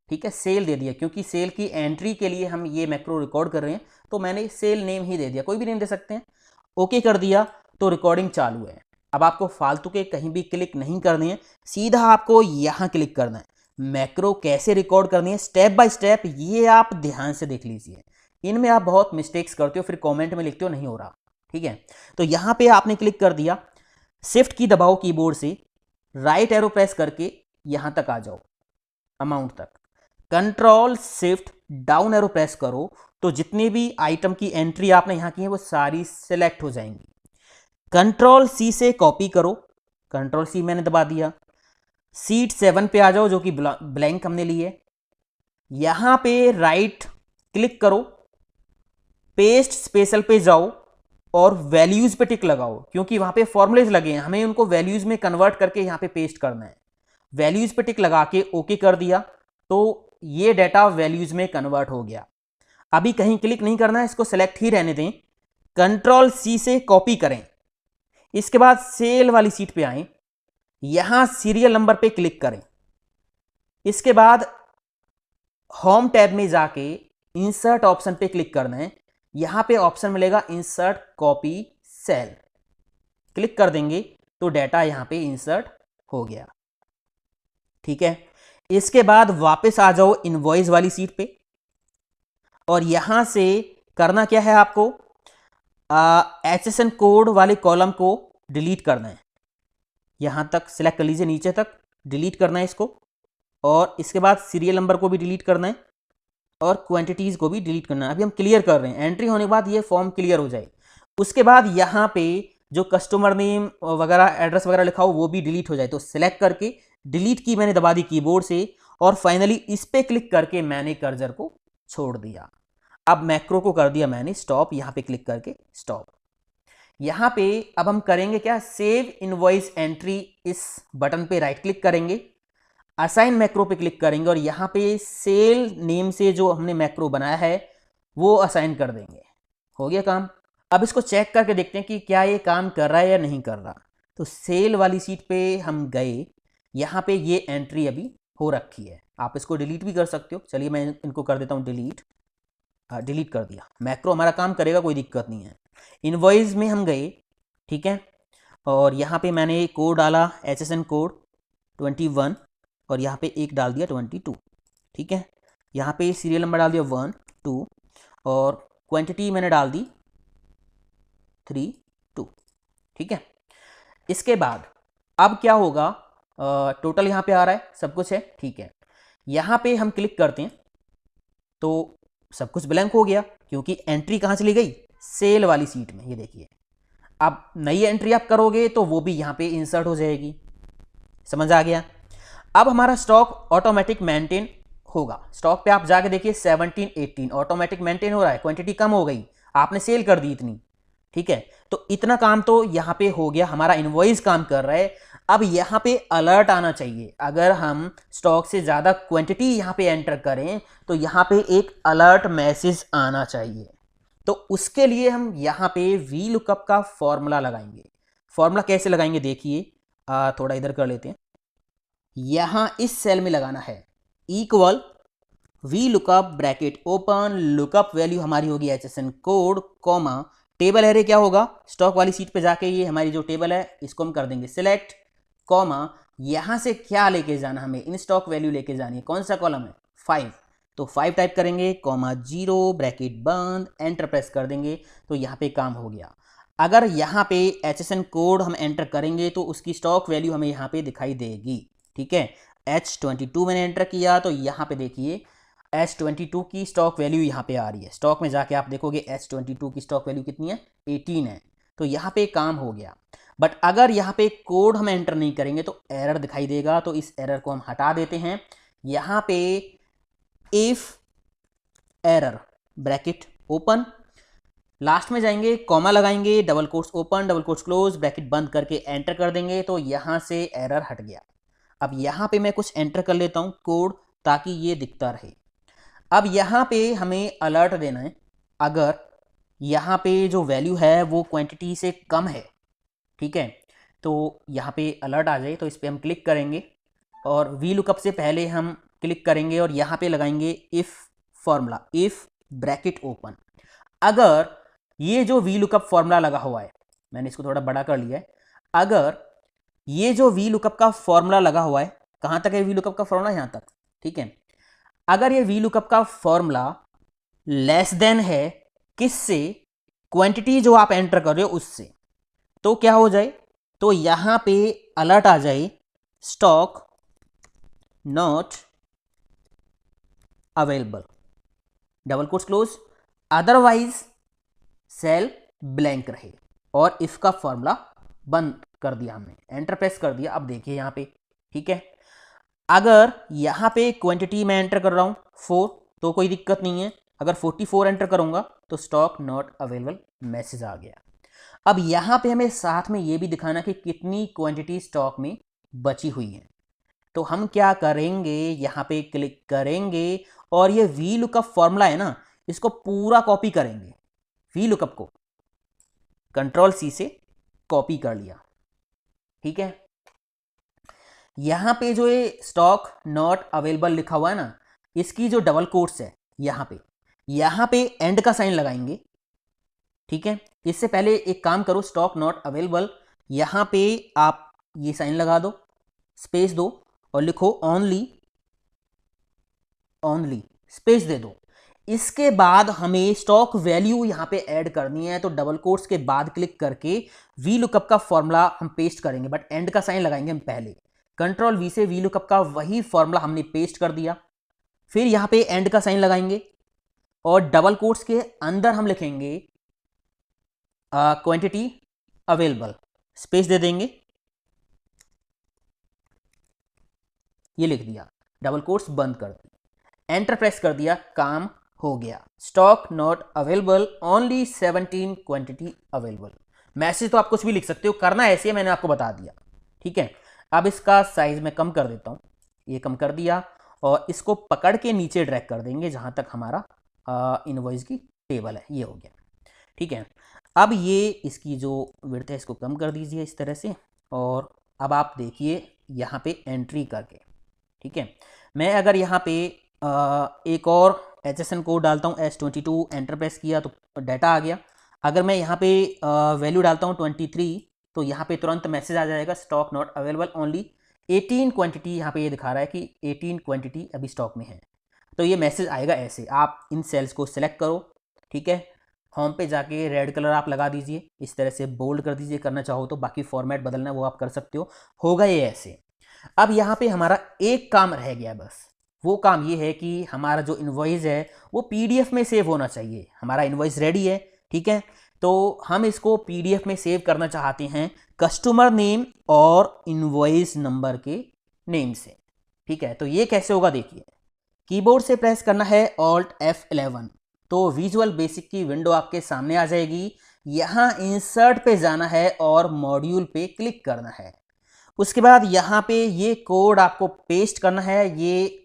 ठीक है, सेल दे दिया क्योंकि सेल की एंट्री के लिए हम ये मैक्रो रिकॉर्ड कर रहे हैं, तो मैंने सेल नेम ही दे दिया, कोई भी नेम दे सकते हैं। ओके कर दिया तो रिकॉर्डिंग चालू है। अब आपको फालतू के कहीं भी क्लिक नहीं करनी है, सीधा आपको यहाँ क्लिक करना है। मैक्रो कैसे रिकॉर्ड करनी है स्टेप बाय स्टेप, ये आप ध्यान से देख लीजिए। इनमें आप बहुत मिस्टेक्स करते हो, फिर कमेंट में लिखते हो नहीं हो रहा, ठीक है। तो यहाँ पे आपने क्लिक कर दिया, शिफ्ट की दबाओ कीबोर्ड से, राइट एरो प्रेस करके यहाँ तक आ जाओ, अमाउंट तक, control shift down arrow press करो तो जितनी भी आइटम की एंट्री आपने यहाँ की है वो सारी सिलेक्ट हो जाएंगी। कंट्रोल सी से कॉपी करो, कंट्रोल सी मैंने दबा दिया, सीट 7 पे आ जाओ जो कि ब्लैंक हमने ली है। यहां पे राइट क्लिक करो, पेस्ट स्पेशल पे जाओ और वैल्यूज पे टिक लगाओ, क्योंकि वहां पे फॉर्मूलेज लगे हैं, हमें उनको वैल्यूज में कन्वर्ट करके यहां पे पेस्ट करना है। वैल्यूज पे टिक लगा के ओके कर दिया तो ये डाटा वैल्यूज में कन्वर्ट हो गया। अभी कहीं क्लिक नहीं करना है, इसको सेलेक्ट ही रहने दें। कंट्रोल सी से कॉपी करें, इसके बाद सेल वाली सीट पे आएं, यहां सीरियल नंबर पे क्लिक करें, इसके बाद होम टैब में जाके इंसर्ट ऑप्शन पे क्लिक करना है। यहां पे ऑप्शन मिलेगा इंसर्ट कॉपी सेल, क्लिक कर देंगे तो डाटा यहां पे इंसर्ट हो गया, ठीक है। इसके बाद वापस आ जाओ इनवॉइस वाली सीट पे और यहां से करना क्या है, आपको HSN कोड वाले कॉलम को डिलीट करना है। यहां तक सिलेक्ट कर लीजिए, नीचे तक डिलीट करना है इसको, और इसके बाद सीरियल नंबर को भी डिलीट करना है और क्वांटिटीज को भी डिलीट करना है। अभी हम क्लियर कर रहे हैं, एंट्री होने के बाद ये फॉर्म क्लियर हो जाए। उसके बाद यहां पे जो कस्टमर नेम वगैरह एड्रेस वगैरह लिखा हो वो भी डिलीट हो जाए, तो सिलेक्ट करके डिलीट की मैंने दबा दी कीबोर्ड से और फाइनली इस पे क्लिक करके मैंने कर्सर को छोड़ दिया। अब मैक्रो को कर दिया मैंने स्टॉप, यहां पे क्लिक करके स्टॉप। यहां पे अब हम करेंगे क्या, सेव इनवॉइस एंट्री, इस बटन पे राइट क्लिक करेंगे, असाइन मैक्रो पे क्लिक करेंगे और यहां पे सेल नेम से जो हमने मैक्रो बनाया है वो असाइन कर देंगे। हो गया काम। अब इसको चेक करके देखते हैं कि क्या ये काम कर रहा है या नहीं कर रहा। तो सेल वाली सीट पे हम गए, यहां पे ये एंट्री अभी हो रखी है, आप इसको डिलीट भी कर सकते हो। चलिए मैं इनको कर देता हूं डिलीट, डिलीट कर दिया। मैक्रो हमारा काम करेगा, कोई दिक्कत नहीं है। इनवॉइस में हम गए, ठीक है, और यहाँ पे मैंने कोड डाला HSN कोड 21 और यहाँ पे एक डाल दिया 22, ठीक है। यहाँ पे सीरियल नंबर डाल दिया 1 2 और क्वांटिटी मैंने डाल दी 3 2, ठीक है। इसके बाद अब क्या होगा, टोटल यहाँ पे आ रहा है, सब कुछ है, ठीक है। यहाँ पे हम क्लिक करते हैं तो सब कुछ ब्लैंक हो गया, क्योंकि एंट्री कहाँ चली गई, सेल वाली सीट में। ये देखिए, अब नई एंट्री आप करोगे तो वो भी यहाँ पे इंसर्ट हो जाएगी। समझ आ गया। अब हमारा स्टॉक ऑटोमेटिक मेंटेन होगा। स्टॉक पे आप जाके देखिए 17 18 ऑटोमेटिक मेंटेन हो रहा है, क्वांटिटी कम हो गई, आपने सेल कर दी इतनी, ठीक है। तो इतना काम तो यहाँ पे हो गया, हमारा इनवॉइस काम कर रहा है। अब यहाँ पे अलर्ट आना चाहिए, अगर हम स्टॉक से ज़्यादा क्वांटिटी यहाँ पे एंटर करें तो यहाँ पे एक अलर्ट मैसेज आना चाहिए। तो उसके लिए हम यहाँ पे वी लुकअप का फॉर्मूला लगाएंगे। फॉर्मूला कैसे लगाएंगे देखिए, थोड़ा इधर कर लेते हैं। यहाँ इस सेल में लगाना है equal V lookup bracket open, lookup value हमारी होगी HSN code, comma table array क्या होगा, स्टॉक वाली सीट पे जाके ये हमारी जो टेबल है इसको हम कर देंगे सिलेक्ट, कॉमा यहां से क्या लेके जाना, हमें इन स्टॉक वैल्यू लेके जानी है। कौन सा कॉलम है, 5, तो 5 टाइप करेंगे, कॉमा 0 ब्रैकेट बंद, एंटर प्रेस कर देंगे तो यहाँ पे काम हो गया। अगर यहाँ पे HSN कोड हम एंटर करेंगे तो उसकी स्टॉक वैल्यू हमें यहाँ पे दिखाई देगी, ठीक है। H22 मैंने एंटर किया तो यहाँ पे देखिए S22 की स्टॉक वैल्यू यहाँ पे आ रही है। स्टॉक में जाके आप देखोगे S22 की स्टॉक वैल्यू कितनी है, 18 है। तो यहाँ पे काम हो गया। बट अगर यहाँ पे कोड हम एंटर नहीं करेंगे तो एरर दिखाई देगा। तो इस एरर को हम हटा देते हैं। यहाँ पे if error bracket open, last में जाएंगे, कॉमा लगाएंगे, double quotes open, double quotes close, bracket बंद करके एंटर कर देंगे तो यहाँ से एरर हट गया। अब यहाँ पे मैं कुछ एंटर कर लेता हूँ कोड, ताकि ये दिखता रहे। अब यहाँ पे हमें अलर्ट देना है, अगर यहाँ पे जो वैल्यू है वो क्वांटिटी से कम है, ठीक है, तो यहाँ पे अलर्ट आ जाए। तो इस पर हम क्लिक करेंगे और वी लुकअप से पहले हम क्लिक करेंगे और यहाँ पे लगाएंगे if formula, if bracket open. अगर ये जो वी लुकअप फॉर्मूला लगा हुआ है, मैंने इसको थोड़ा बड़ा कर लिया है, अगर ये जो वी लुकअप का फॉर्मूला लगा हुआ है, कहाँ तक है वी लुकअप का फॉर्मूला, यहाँ तक, ठीक है। अगर ये वी लुकअप का फॉर्मूला लेस देन है किससे, क्वांटिटी जो आप एंटर कर रहे हो उससे, तो क्या हो जाए, तो यहां पे अलर्ट आ जाए stock not available, double quotes close, otherwise sale blank रहे। और इफ का फॉर्मूला बंद कर दिया हमने, एंटर प्रेस कर दिया। अब देखिए यहां पे, ठीक है, अगर यहां पे क्वांटिटी मैं एंटर कर रहा हूं 4 तो कोई दिक्कत नहीं है। अगर 44 एंटर करूंगा तो स्टॉक नॉट अवेलेबल मैसेज आ गया। अब यहां पे हमें साथ में ये भी दिखाना कि कितनी क्वांटिटी स्टॉक में बची हुई है। तो हम क्या करेंगे, यहां पे क्लिक करेंगे और ये वी लुकअप फॉर्मूला है ना, इसको पूरा कॉपी करेंगे। वी लुकअप को कंट्रोल सी से कॉपी कर लिया, ठीक है। यहां पे जो ये स्टॉक नॉट अवेलेबल लिखा हुआ है ना, इसकी जो डबल कोट्स है यहां पे एंड का साइन लगाएंगे, ठीक है। इससे पहले एक काम करो, स्टॉक नॉट अवेलेबल, यहां पे आप ये साइन लगा दो, स्पेस दो और लिखो ओनली, ओनली स्पेस दे दो। इसके बाद हमें स्टॉक वैल्यू यहां पे ऐड करनी है। तो डबल कोट्स के बाद क्लिक करके वी लुकअप का फॉर्मूला हम पेस्ट करेंगे, बट एंड का साइन लगाएंगे हम पहले। कंट्रोल वी से वी लुकअप का वही फॉर्मूला हमने पेस्ट कर दिया, फिर यहां पे एंड का साइन लगाएंगे और डबल कोट्स के अंदर हम लिखेंगे क्वांटिटी अवेलेबल, स्पेस दे देंगे, ये लिख दिया, डबल कोट्स बंद कर दिया, एंटर प्रेस कर दिया, काम हो गया। Stock not available, only 17 quantity available. Message तो आप कुछ भी लिख सकते हो, करना ऐसे है, मैंने आपको बता दिया, ठीक है। अब इसका साइज मैं कम कर देता हूं, ये कम कर दिया और इसको पकड़ के नीचे ड्रैग कर देंगे जहां तक हमारा इनवॉइस की टेबल है, ये हो गया, ठीक है। अब ये इसकी जो विड्थ है इसको कम कर दीजिए इस तरह से, और अब आप देखिए यहाँ पे एंट्री करके, ठीक है। मैं अगर यहाँ पे एक और HSN कोड डालता हूँ S22, एंटर प्रेस किया तो डाटा आ गया। अगर मैं यहाँ पे वैल्यू डालता हूँ 23 तो यहाँ पे तुरंत मैसेज आ जाएगा stock not available, only 18 quantity, यहाँ पे ये दिखा रहा है कि 18 क्वांटिटी अभी स्टॉक में है। तो ये मैसेज आएगा ऐसे। आप इन सेल्स को सिलेक्ट करो, ठीक है, होम पे जाके रेड कलर आप लगा दीजिए, इस तरह से बोल्ड कर दीजिए करना चाहो तो, बाकी फॉर्मेट बदलना है वो आप कर सकते हो, होगा ये ऐसे। अब यहाँ पे हमारा एक काम रह गया बस, वो काम ये है कि हमारा जो इनवॉइस है वो PDF में सेव होना चाहिए। हमारा इनवॉइस रेडी है, ठीक है, तो हम इसको PDF में सेव करना चाहते हैं कस्टमर नेम और इनवॉइस नंबर के नेम से, ठीक है। तो ये कैसे होगा देखिए, कीबोर्ड से प्रेस करना है Alt F11, तो विजुअल बेसिक की विंडो आपके सामने आ जाएगी। यहाँ इंसर्ट पे जाना है और मॉड्यूल पे क्लिक करना है। उसके बाद यहाँ पे ये कोड आपको पेस्ट करना है। ये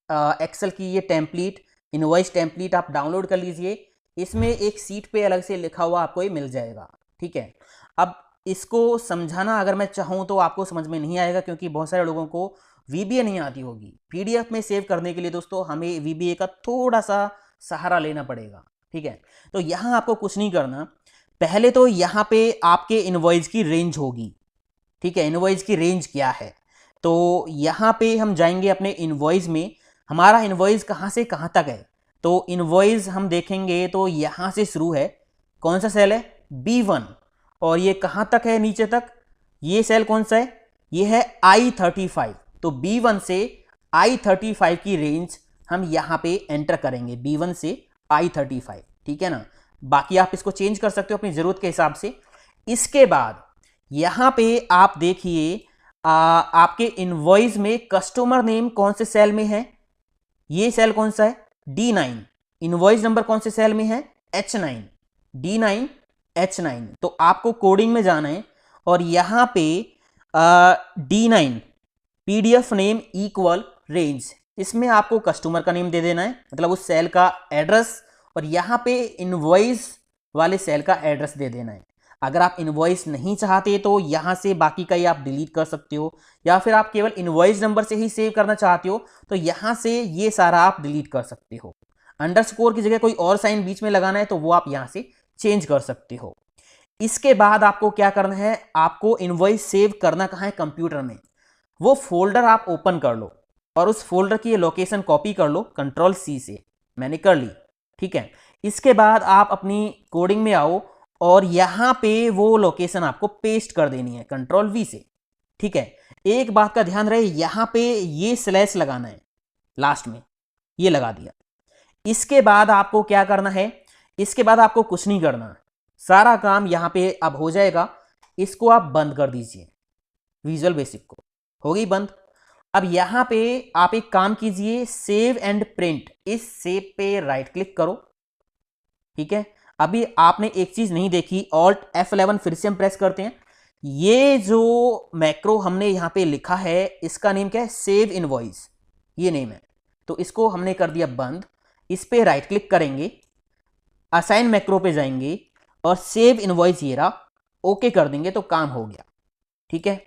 एक्सेल की ये टेम्पलेट, इनवॉइस टेम्पलेट आप डाउनलोड कर लीजिए, इसमें एक सीट पे अलग से लिखा हुआ आपको ये मिल जाएगा, ठीक है। अब इसको समझाना अगर मैं चाहूँ तो आपको समझ में नहीं आएगा, क्योंकि बहुत सारे लोगों को VBA नहीं आती होगी। PDF में सेव करने के लिए दोस्तों हमें VBA का थोड़ा सा सहारा लेना पड़ेगा, ठीक है। तो यहाँ आपको कुछ नहीं करना, पहले तो यहाँ पे आपके इनवॉइस की रेंज होगी, ठीक है। इनवॉइस की रेंज क्या है, तो यहाँ पे हम जाएंगे अपने इनवॉइस में, हमारा इनवॉइस कहाँ से कहाँ तक है। तो इनवॉइस हम देखेंगे तो यहाँ से शुरू है, कौन सा सेल है, B1, और ये कहाँ तक है नीचे तक, ये सेल कौन सा है, ये है I35। तो B1 से I35 की रेंज हम यहाँ पे एंटर करेंगे B1 से I35, ठीक है ना। बाकी आप इसको चेंज कर सकते हो अपनी ज़रूरत के हिसाब से। इसके बाद यहाँ पे आप देखिए आपके इनवॉइस में कस्टमर नेम कौन से सेल में है, ये सेल कौन सा है D9। इनवॉइस नंबर कौन से सेल में है H9, D9 H9। तो आपको कोडिंग में जाना है और यहाँ पे D9 PDF name equal range, इसमें आपको कस्टमर का नेम दे देना है, मतलब उस सेल का एड्रेस, और यहाँ पे इनवॉइस वाले सेल का एड्रेस दे देना है। अगर आप इनवॉइस नहीं चाहते तो यहाँ से बाकी का ही आप डिलीट कर सकते हो, या फिर आप केवल इनवॉइस नंबर से ही सेव करना चाहते हो तो यहाँ से ये सारा आप डिलीट कर सकते हो। अंडरस्कोर की जगह कोई और साइन बीच में लगाना है तो वो आप यहाँ से चेंज कर सकते हो। इसके बाद आपको क्या करना है, आपको इनवॉइस सेव करना कहाँ है, कंप्यूटर में। वो फोल्डर आप ओपन कर लो और उस फोल्डर की लोकेशन कॉपी कर लो Ctrl+C से, मैंने कर ली, ठीक है। इसके बाद आप अपनी कोडिंग में आओ और यहाँ पे वो लोकेशन आपको पेस्ट कर देनी है Ctrl+V से, ठीक है। एक बात का ध्यान रहे, यहाँ पे ये स्लैश लगाना है लास्ट में, ये लगा दिया। इसके बाद आपको क्या करना है, इसके बाद आपको कुछ नहीं करना, सारा काम यहाँ पे अब हो जाएगा। इसको आप बंद कर दीजिए, विजुअल बेसिक को, हो गई बंद। अब यहाँ पे आप एक काम कीजिए, सेव एंड प्रिंट, इस सेव पे राइट क्लिक करो, ठीक है। अभी आपने एक चीज नहीं देखी, Alt F11 फिर से हम प्रेस करते हैं। ये जो मैक्रो हमने यहाँ पे लिखा है इसका नेम क्या है, सेव इनवॉइस, ये नेम है। तो इसको हमने कर दिया बंद। इस पे राइट क्लिक करेंगे, असाइन मैक्रो पे जाएंगे और सेव इनवॉइस ये रहा, ओके कर देंगे तो काम हो गया, ठीक है।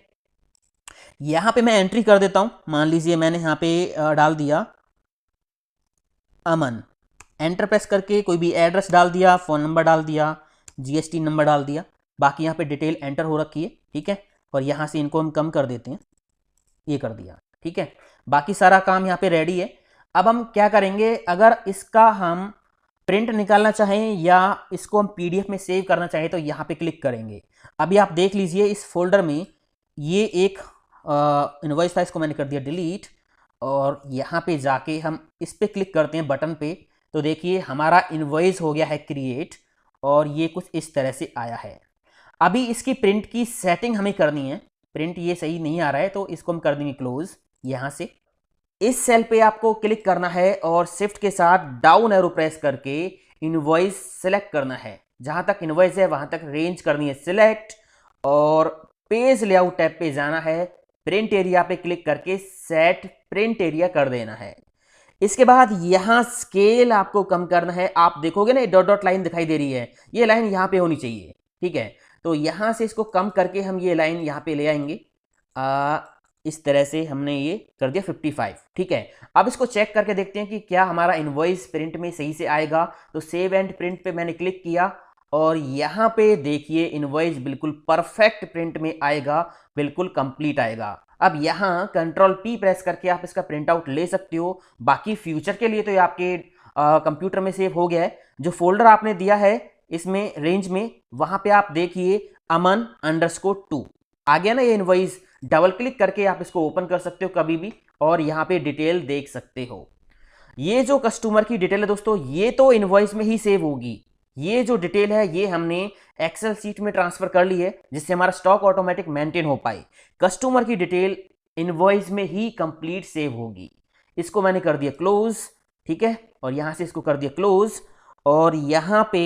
यहां पे मैं एंट्री कर देता हूं, मान लीजिए मैंने यहां पे डाल दिया अमन, एंटर प्रेस करके कोई भी एड्रेस डाल दिया, फ़ोन नंबर डाल दिया, GST नंबर डाल दिया, बाकी यहाँ पे डिटेल एंटर हो रखी है, ठीक है। और यहाँ से इनको हम कम कर देते हैं, ये कर दिया, ठीक है। बाकी सारा काम यहाँ पे रेडी है। अब हम क्या करेंगे, अगर इसका हम प्रिंट निकालना चाहें या इसको हम PDF में सेव करना चाहें तो यहाँ पे क्लिक करेंगे। अभी आप देख लीजिए इस फोल्डर में ये एक इनवॉइस था, इसको मैंने कर दिया डिलीट, और यहाँ पे जाके हम इस पे क्लिक करते हैं बटन पे, तो देखिए हमारा इनवॉइस हो गया है क्रिएट और ये कुछ इस तरह से आया है। अभी इसकी प्रिंट की सेटिंग हमें करनी है, प्रिंट ये सही नहीं आ रहा है तो इसको हम कर देंगे क्लोज। यहाँ से इस सेल पे आपको क्लिक करना है और शिफ्ट के साथ डाउन एरो प्रेस करके इनवॉइस सेलेक्ट करना है, जहां तक इनवॉइस है वहां तक रेंज करनी है सिलेक्ट, और पेज लेआउट टैब पे जाना है, प्रिंट एरिया पे क्लिक करके सेट प्रिंट एरिया कर देना है। इसके बाद यहां स्केल आपको कम करना है, आप देखोगे ना डॉट डॉट लाइन दिखाई दे रही है, ये लाइन यहां पे होनी चाहिए, ठीक है। तो यहां से इसको कम करके हम ये लाइन यहां पे ले आएंगे, इस तरह से हमने ये कर दिया 55, ठीक है। अब इसको चेक करके देखते हैं कि क्या हमारा इनवॉइस प्रिंट में सही से आएगा। तो सेव एंड प्रिंट पे मैंने क्लिक किया और यहाँ पे देखिए इनवॉइस बिल्कुल परफेक्ट प्रिंट में आएगा, बिल्कुल कंप्लीट आएगा। अब यहाँ Ctrl+P प्रेस करके आप इसका प्रिंट आउट ले सकते हो। बाकी फ्यूचर के लिए तो ये आपके कंप्यूटर में सेव हो गया है। जो फोल्डर आपने दिया है इसमें रेंज में, वहां पे आप देखिए aman_2 आ गया ना ये इनवॉइस। डबल क्लिक करके आप इसको ओपन कर सकते हो कभी भी और यहाँ पे डिटेल देख सकते हो। ये जो कस्टमर की डिटेल है दोस्तों, ये तो इनवॉइस में ही सेव होगी। ये जो डिटेल है ये हमने एक्सेल सीट में ट्रांसफर कर ली है, जिससे हमारा स्टॉक ऑटोमेटिक मेंटेन हो पाए। कस्टमर की डिटेल इनवॉइस में ही कंप्लीट सेव होगी। इसको मैंने कर दिया क्लोज, ठीक है, और यहां से इसको कर दिया क्लोज, और यहां पे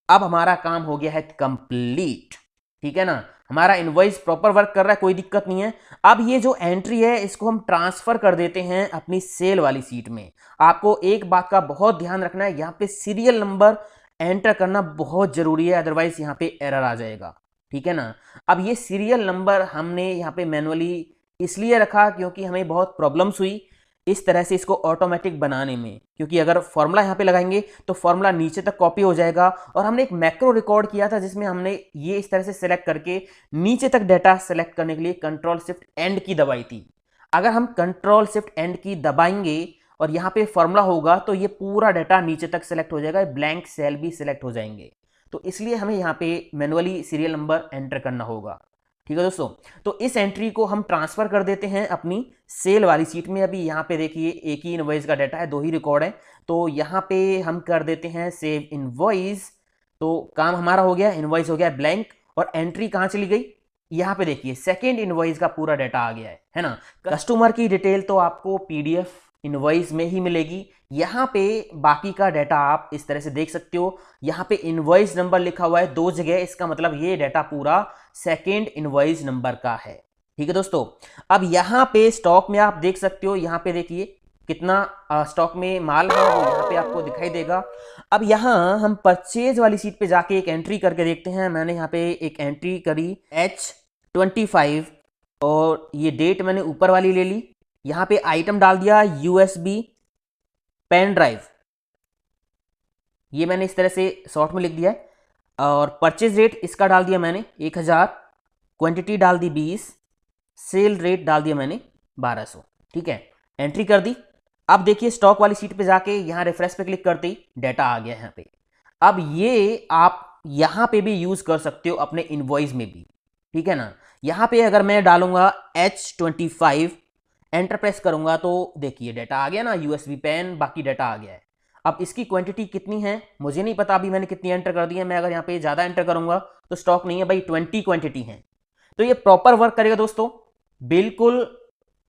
अब हमारा काम हो गया है कंप्लीट, ठीक है ना। हमारा इनवॉइस प्रॉपर वर्क कर रहा है, कोई दिक्कत नहीं है। अब ये जो एंट्री है इसको हम ट्रांसफर कर देते हैं अपनी सेल वाली सीट में। आपको एक बात का बहुत ध्यान रखना है, यहाँ पे सीरियल नंबर एंटर करना बहुत जरूरी है, अदरवाइज यहाँ पे एरर आ जाएगा, ठीक है ना। अब ये सीरियल नंबर हमने यहाँ पे मैनुअली इसलिए रखा क्योंकि हमें बहुत प्रॉब्लम्स हुई इस तरह से इसको ऑटोमेटिक बनाने में, क्योंकि अगर फॉर्मूला यहाँ पे लगाएंगे तो फॉर्मूला नीचे तक कॉपी हो जाएगा। और हमने एक मैक्रो रिकॉर्ड किया था जिसमें हमने ये इस तरह से सेलेक्ट करके नीचे तक डाटा सेलेक्ट करने के लिए Ctrl+Shift+End की दबाई थी। अगर हम Ctrl+Shift+End की दबाएंगे और यहाँ पे फॉर्मूला होगा तो ये पूरा डाटा नीचे तक सेलेक्ट हो जाएगा, ब्लैंक सेल भी सिलेक्ट हो जाएंगे। तो इसलिए हमें यहाँ पे मैनुअली सीरियल नंबर एंटर करना होगा। ठीक है दोस्तों। तो इस एंट्री को हम ट्रांसफर कर देते हैं अपनी सेल वाली सीट में। अभी यहाँ पे देखिए एक ही इनवॉइस का डाटा है, 2 ही रिकॉर्ड है, तो यहाँ पे हम कर देते हैं सेव इनवॉइस। तो काम हमारा हो गया, इनवॉइस हो गया ब्लैंक। और एंट्री कहाँ चली गई, यहाँ पे देखिए सेकेंड इनवॉइस का पूरा डाटा आ गया है ना। कस्टमर की डिटेल तो आपको पीडीएफ इनवॉइस में ही मिलेगी। यहाँ पे बाकी का डाटा आप इस तरह से देख सकते हो। यहाँ पे इनवॉइस नंबर लिखा हुआ है 2 जगह, इसका मतलब ये डाटा पूरा सेकेंड इनवॉइस नंबर का है। ठीक है दोस्तों। अब यहाँ पे स्टॉक में आप देख सकते हो, यहाँ पे देखिए कितना स्टॉक में माल है वो यहाँ पे आपको दिखाई देगा। अब यहाँ हम परचेज वाली सीट पे जाके एक एंट्री करके देखते हैं। मैंने यहाँ पे एक एंट्री करी H25 और ये डेट मैंने ऊपर वाली ले ली। यहाँ पे आइटम डाल दिया USB पेन ड्राइव, ये मैंने इस तरह से शॉर्ट में लिख दिया है। और परचेज रेट इसका डाल दिया मैंने 1000, क्वांटिटी डाल दी 20, सेल रेट डाल दिया मैंने 1200। ठीक है, एंट्री कर दी। अब देखिए स्टॉक वाली सीट पे जाके यहाँ रिफ्रेश पे क्लिक करते ही डाटा आ गया यहाँ पे। अब ये आप यहाँ पे भी यूज कर सकते हो अपने इनवॉइस में भी। ठीक है ना। यहाँ पे अगर मैं डालूंगा H25, एंटर प्रेस करूंगा तो देखिए डाटा आ गया ना, USB पेन, बाकी डाटा आ गया है। अब इसकी क्वांटिटी कितनी है मुझे नहीं पता, अभी मैंने कितनी एंटर कर दी है। मैं अगर यहाँ पे ज़्यादा एंटर करूंगा तो स्टॉक नहीं है भाई, 20 क्वांटिटी है। तो ये प्रॉपर वर्क करेगा दोस्तों, बिल्कुल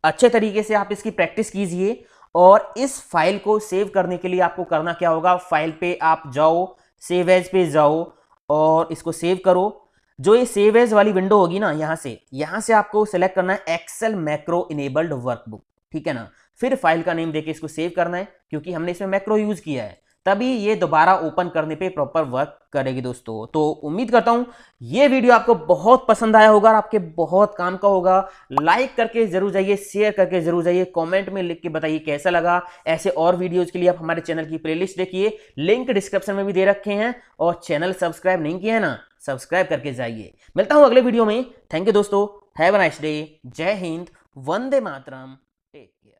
अच्छे तरीके से आप इसकी प्रैक्टिस कीजिए। और इस फाइल को सेव करने के लिए आपको करना क्या होगा, फाइल पे आप जाओ, सेव एज पे जाओ और इसको सेव करो। जो ये सेव एज वाली विंडो होगी ना, यहां से आपको सेलेक्ट करना है एक्सेल मैक्रो इनेबल्ड वर्कबुक। ठीक है ना। फिर फाइल का नेम देके इसको सेव करना है, क्योंकि हमने इसमें मैक्रो यूज किया है, तभी ये दोबारा ओपन करने पे प्रॉपर वर्क करेगी दोस्तों। तो उम्मीद करता हूं ये वीडियो आपको बहुत पसंद आया होगा और आपके बहुत काम का होगा। लाइक करके जरूर जाइए, शेयर करके जरूर जाइए, कमेंट में लिख के बताइए कैसा लगा। ऐसे और वीडियोज के लिए आप हमारे चैनल की प्लेलिस्ट देखिए, लिंक डिस्क्रिप्शन में भी दे रखे हैं। और चैनल सब्सक्राइब नहीं किया है ना, सब्सक्राइब करके जाइए। मिलता हूं अगले वीडियो में। थैंक यू दोस्तों, हैव अ नाइस डे, जय हिंद, वंदे मातरम, टेक केयर।